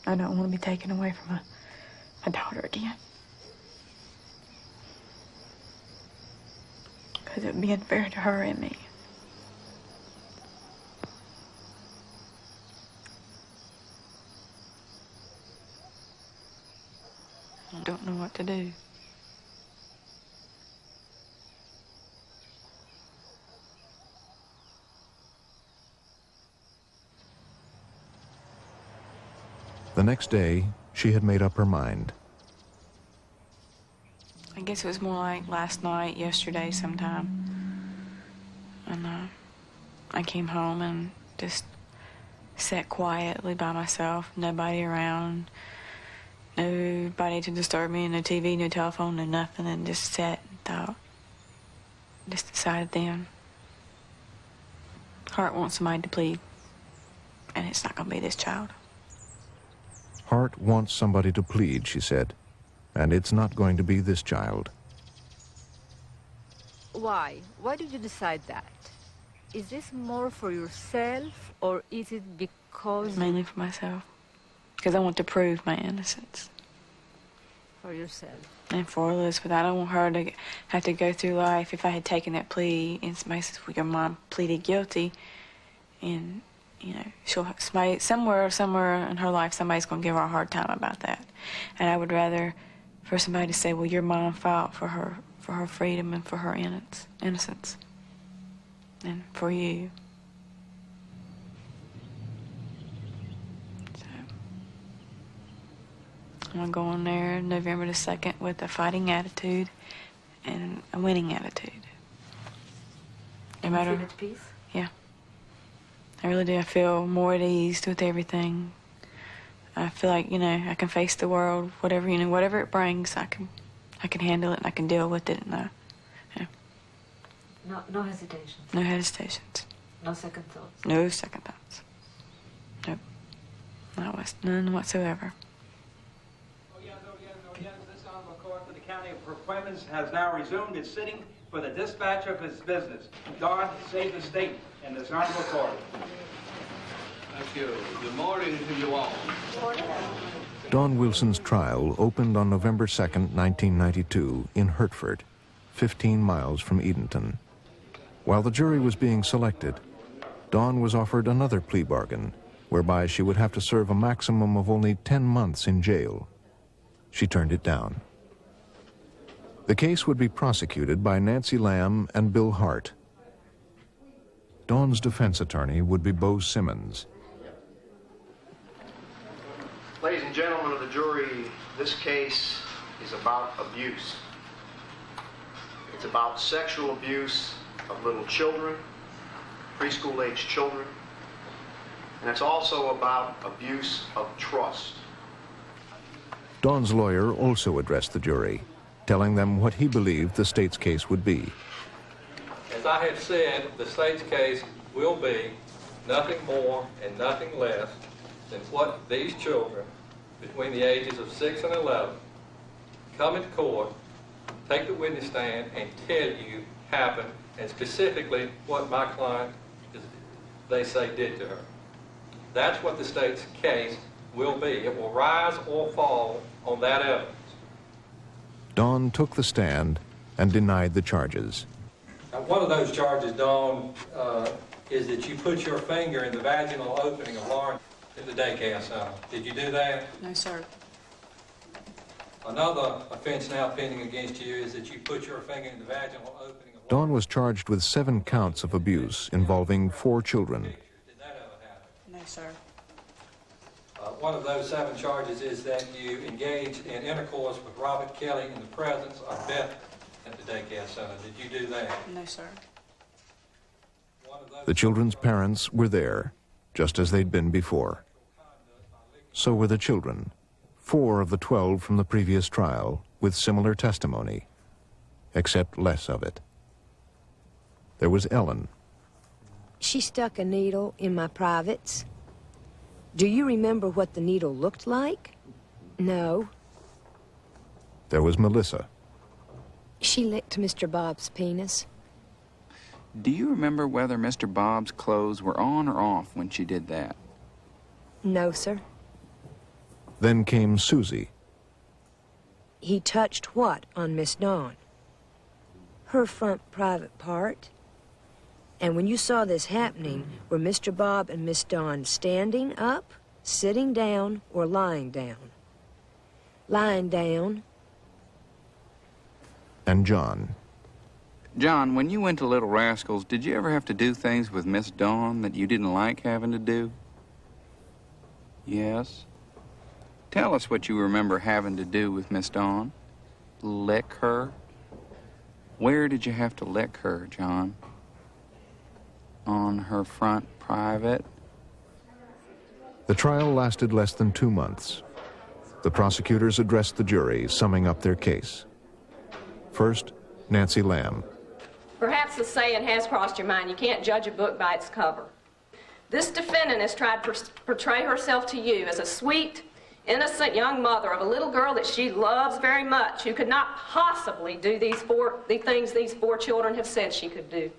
I don't want to be taken away from my daughter again. Because it would be unfair to her and me. I don't know what to do. The next day, she had made up her mind. I guess it was more like last night, yesterday sometime. And I came home and just sat quietly by myself, nobody around, nobody to disturb me, no TV, no telephone, no nothing, and just sat and thought. Just decided then, Hart wants somebody to plead, and it's not going to be this child. Hart wants somebody to plead, she said, and it's not going to be this child. Why? Why did you decide that? Is this more for yourself, or is it because... Mainly for myself. Because I want to prove my innocence. For yourself. And for Elizabeth. I don't want her to have to go through life. If I had taken that plea, and somebody says, well, your mom pleaded guilty, and... you know, somewhere in her life, somebody's going to give her a hard time about that. And I would rather for somebody to say, well, your mom fought for her freedom and for her innocence than for you. So, I'm going to go on there November the 2nd with a fighting attitude and a winning attitude. No matter... You feel at peace? Yeah. I really do. I feel more at ease with everything. I feel like, you know, I can face the world, whatever it brings, I can handle it and I can deal with it. And No hesitations. No hesitations. No second thoughts. No second thoughts. Nope. None whatsoever. This honorable court for the county of Perquimans has now resumed its sitting for the dispatch of its business. God save the state and this honorable court. Thank you. Good morning to you all. Dawn Wilson's trial opened on November 2nd, 1992, in Hertford, 15 miles from Edenton. While the jury was being selected, Dawn was offered another plea bargain, whereby she would have to serve a maximum of only 10 months in jail. She turned it down. The case would be prosecuted by Nancy Lamb and Bill Hart. Dawn's defense attorney would be Bo Simmons. Ladies and gentlemen of the jury, this case is about abuse. It's about sexual abuse of little children, preschool-age children, and it's also about abuse of trust. Dawn's lawyer also addressed the jury, telling them what he believed the state's case would be. As as I have said, the state's case will be nothing more and nothing less than what these children between the ages of 6 and 11 come into court, take the witness stand, and tell you happened, and specifically what my client, they say, did to her. That's what the state's case will be. It will rise or fall on that evidence. Dawn took the stand and denied the charges. Now, one of those charges, Dawn, is that you put your finger in the vaginal opening of Lauren in the daycare center. Did you do that? No, sir. Another offense now pending against you is that you put your finger in the vaginal opening of Dawn was charged with 7 counts of abuse involving 4 children. Did that ever happen? No, sir. One of those 7 charges is that you engaged in intercourse with Robert Kelly in the presence of Bennett at the daycare center. Did you do that? No, sir. The children's parents were there, just as they'd been before. So were the children, 4 of the 12 from the previous trial, with similar testimony, except less of it. There was Ellen. She stuck a needle in my privates. Do you remember what the needle looked like? No. There was Melissa. She licked Mr. Bob's penis. Do you remember whether Mr. Bob's clothes were on or off when she did that? No, sir. Then came Susie. He touched what on Miss Dawn? Her front private part. And when you saw this happening, were Mr. Bob and Miss Dawn standing up, sitting down, or lying down? Lying down. And John. John, when you went to Little Rascals, did you ever have to do things with Miss Dawn that you didn't like having to do? Yes. Tell us what you remember having to do with Miss Dawn. Lick her? Where did you have to lick her, John? On her front private? The trial lasted less than 2 months. The prosecutors addressed the jury, summing up their case. First, Nancy Lamb. Perhaps the saying has crossed your mind, you can't judge a book by its cover. This defendant has tried to portray herself to you as a sweet, innocent young mother of a little girl that she loves very much, who could not possibly do the things these 4 children have said she could do.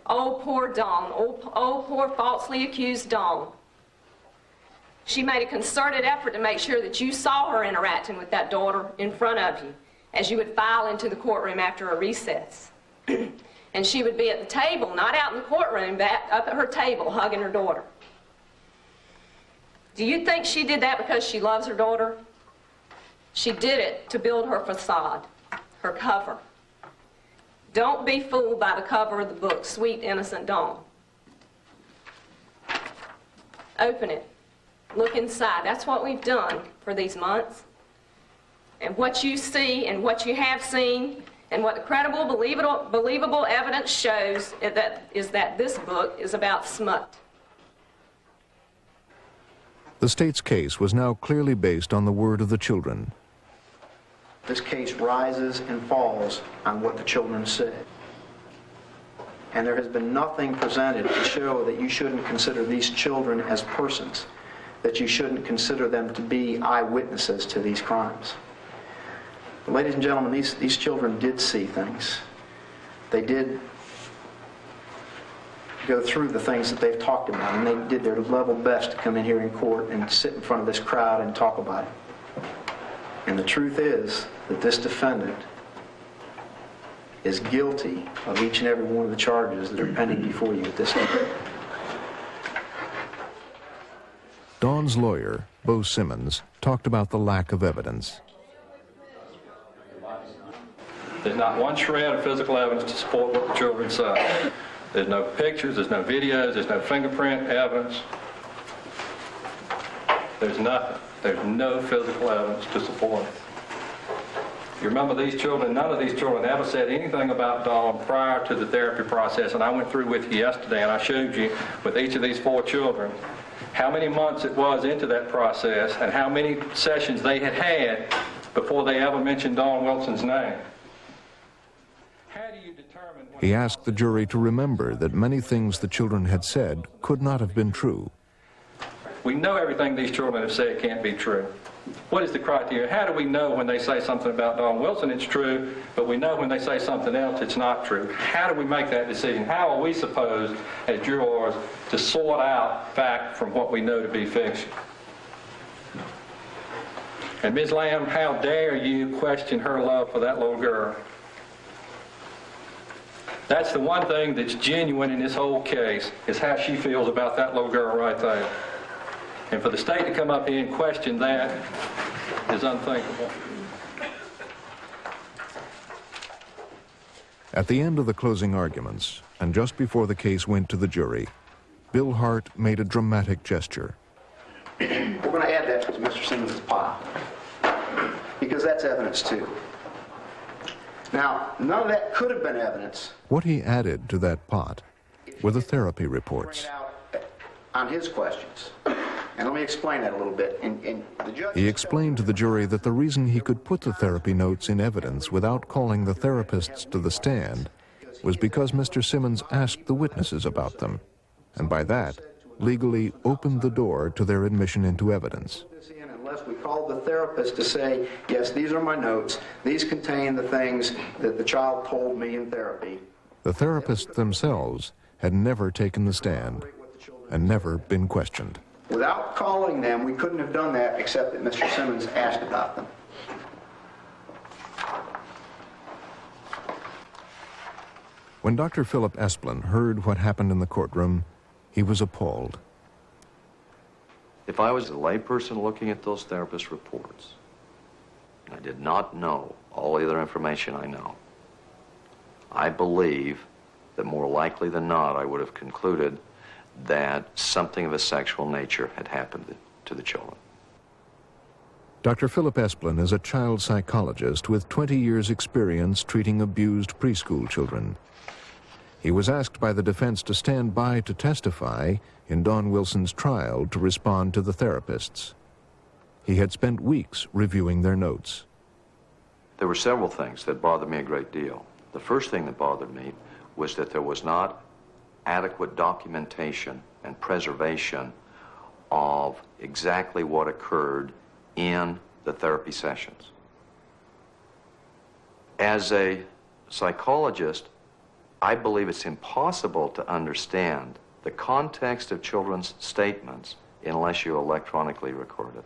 Oh, poor Dawn. Oh, poor falsely accused Dawn. She made a concerted effort to make sure that you saw her interacting with that daughter in front of you as you would file into the courtroom after a recess. And she would be at the table, not out in the courtroom, but up at her table, hugging her daughter. Do you think she did that because she loves her daughter? She did it to build her facade, her cover. Don't be fooled by the cover of the book, Sweet Innocent Dawn. Open it. Look inside. That's what we've done for these months. And what you see and what you have seen and what the credible, believable evidence shows is that this book is about smut. The state's case was now clearly based on the word of the children. This case rises and falls on what the children said. And there has been nothing presented to show that you shouldn't consider these children as persons, that you shouldn't consider them to be eyewitnesses to these crimes. But ladies and gentlemen, these children did see things. They did go through the things that they've talked about, and they did their level best to come in here in court and sit in front of this crowd and talk about it. And the truth is that this defendant is guilty of each and every one of the charges that are pending before you at this time. Dawn's lawyer, Bo Simmons, talked about the lack of evidence. There's not one shred of physical evidence to support what the children say. There's no pictures, there's no videos, there's no fingerprint evidence. There's nothing. There's no physical evidence to support it. You remember these children, none of these children ever said anything about Dawn prior to the therapy process, and I went through with you yesterday and I showed you with each of these 4 children how many months it was into that process and how many sessions they had before they ever mentioned Dawn Wilson's name. How do you determine He asked the jury to remember that many things the children had said could not have been true. We know everything these children have said can't be true. What is the criteria? How do we know when they say something about Don Wilson it's true, but we know when they say something else it's not true? How do we make that decision? How are we supposed, as jurors, to sort out fact from what we know to be fiction? And Ms. Lamb, how dare you question her love for that little girl? That's the one thing that's genuine in this whole case, is how she feels about that little girl right there. And for the state to come up here and question that is unthinkable. At the end of the closing arguments, and just before the case went to the jury, Bill Hart made a dramatic gesture. We're going to add that to Mr. Simmons' pile, because that's evidence too. Now, none of that could have been evidence. What he added to that pot were the therapy reports. On his questions. And let me explain that a little bit. He explained to the jury that the reason he could put the therapy notes in evidence without calling the therapists to the stand was because Mr. Simmons asked the witnesses about them, and by that, legally opened the door to their admission into evidence. Unless we called the therapist to say, yes, these are my notes, these contain the things that the child told me in therapy. The therapists themselves had never taken the stand and never been questioned. Without calling them, we couldn't have done that except that Mr. Simmons asked about them. When Dr. Philip Esplin heard what happened in the courtroom, he was appalled. If I was a layperson looking at those therapist reports, and I did not know all the other information I know, I believe that more likely than not I would have concluded that something of a sexual nature had happened to the children. Dr. Philip Esplin is a child psychologist with 20 years' experience treating abused preschool children. He was asked by the defense to stand by to testify in Don Wilson's trial to respond to the therapists. He had spent weeks reviewing their notes. There were several things that bothered me a great deal. The first thing that bothered me was that there was not adequate documentation and preservation of exactly what occurred in the therapy sessions. As a psychologist, I believe it's impossible to understand the context of children's statements unless you electronically record it.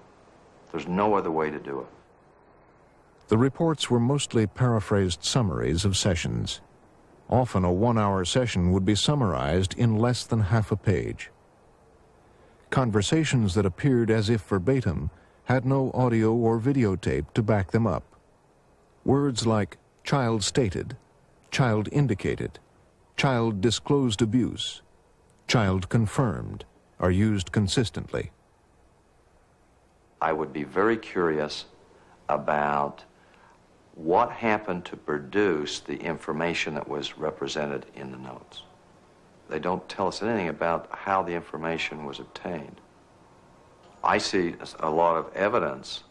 There's no other way to do it. The reports were mostly paraphrased summaries of sessions. Often a 1-hour session would be summarized in less than half a page. Conversations that appeared as if verbatim had no audio or videotape to back them up. Words like child stated, child indicated, child disclosed abuse, child confirmed are used consistently. I would be very curious about what happened to produce the information that was represented in the notes. They don't tell us anything about how the information was obtained. I see a lot of evidence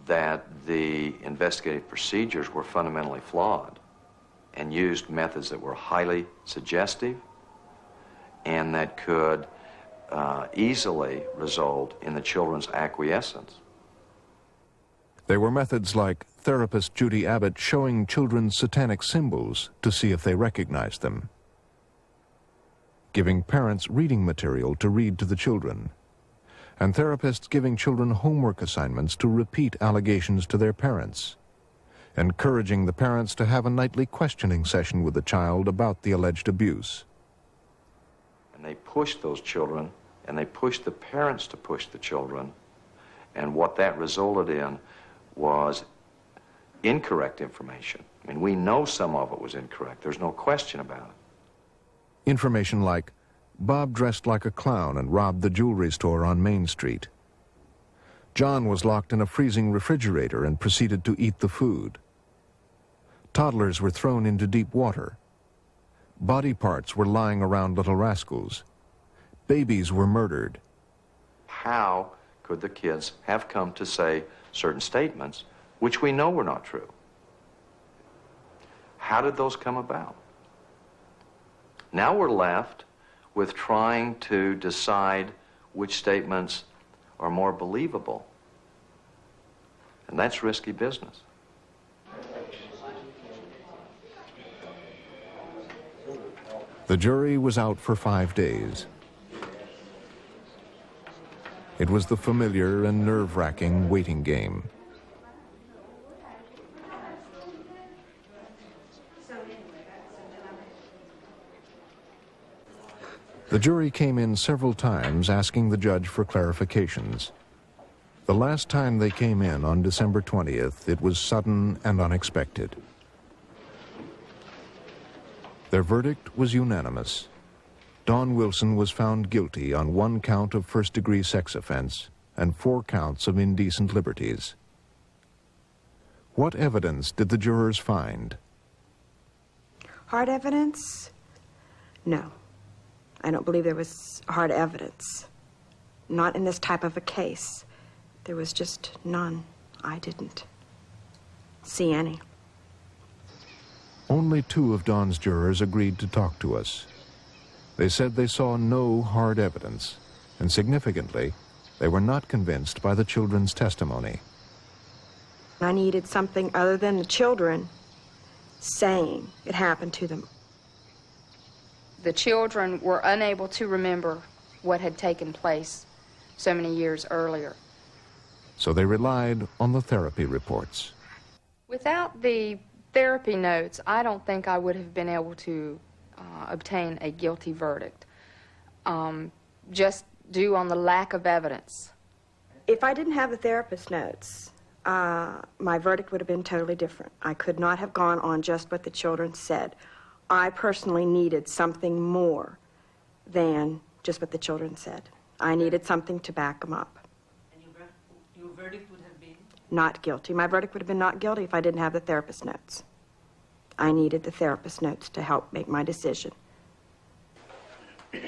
that the investigative procedures were fundamentally flawed and used methods that were highly suggestive and that could easily result in the children's acquiescence. There were methods like therapist Judy Abbott showing children satanic symbols to see if they recognized them, giving parents reading material to read to the children, and therapists giving children homework assignments to repeat allegations to their parents, encouraging the parents to have a nightly questioning session with the child about the alleged abuse. And they pushed those children, and they pushed the parents to push the children, and what that resulted in was incorrect information. I mean, we know some of it was incorrect. There's no question about it. Information like, Bob dressed like a clown and robbed the jewelry store on Main Street. John was locked in a freezing refrigerator and proceeded to eat the food. Toddlers were thrown into deep water. Body parts were lying around Little Rascals. Babies were murdered. How could the kids have come to say certain statements which we know were not true? How did those come about? Now we're left with trying to decide which statements are more believable. And that's risky business. The jury was out for 5 days. It was the familiar and nerve-wracking waiting game. The jury came in several times asking the judge for clarifications. The last time they came in on December 20th, it was sudden and unexpected. Their verdict was unanimous. Dawn Wilson was found guilty on 1 count of first-degree sex offense and 4 counts of indecent liberties. What evidence did the jurors find? Hard evidence? No. I don't believe there was hard evidence. Not in this type of a case. There was just none. I didn't see any. Only 2 of Dawn's jurors agreed to talk to us. They said they saw no hard evidence, and significantly, they were not convinced by the children's testimony. I needed something other than the children saying it happened to them. The children were unable to remember what had taken place so many years earlier. So they relied on the therapy reports. Without the therapy notes, I don't think I would have been able to obtain a guilty verdict, just due on the lack of evidence. If I didn't have the therapist notes, my verdict would have been totally different. I could not have gone on just what the children said. I personally needed something more than just what the children said. I needed something to back them up. And your verdict would have been? Not guilty. My verdict would have been not guilty if I didn't have the therapist notes. I needed the therapist notes to help make my decision.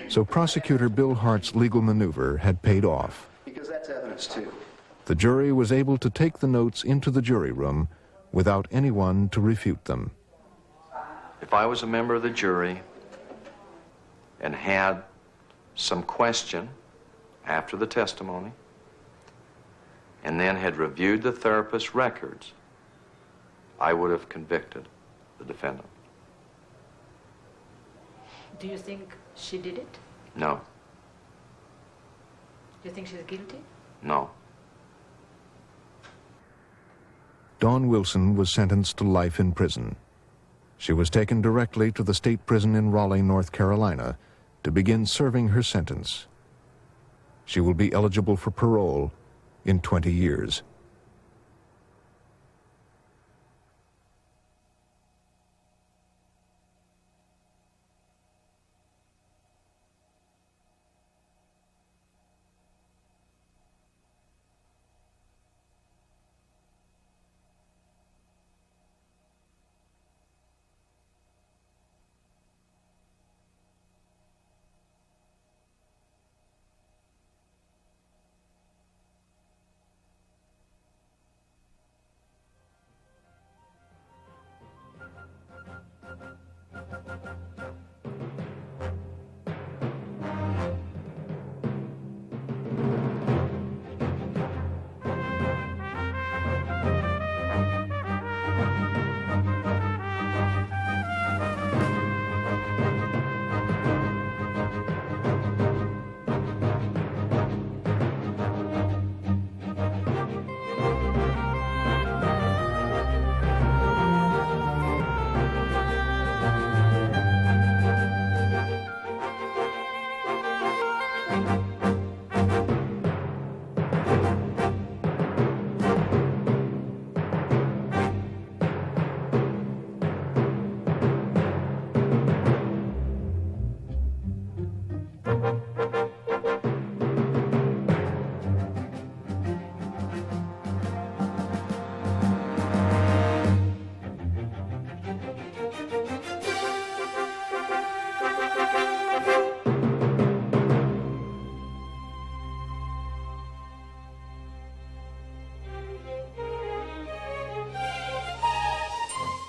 So prosecutor Bill Hart's legal maneuver had paid off. Because that's evidence too. The jury was able to take the notes into the jury room without anyone to refute them. If I was a member of the jury and had some question after the testimony and then had reviewed the therapist's records, I would have convicted the defendant. Do you think she did it? No. Do you think she's guilty? No. Dawn Wilson was sentenced to life in prison. She was taken directly to the state prison in Raleigh, North Carolina, to begin serving her sentence. She will be eligible for parole in 20 years.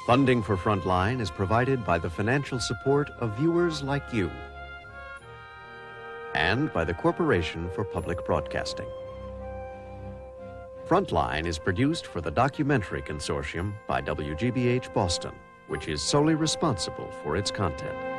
Funding for Frontline is provided by the financial support of viewers like you and by the Corporation for Public Broadcasting. Frontline is produced for the Documentary Consortium by WGBH Boston, which is solely responsible for its content.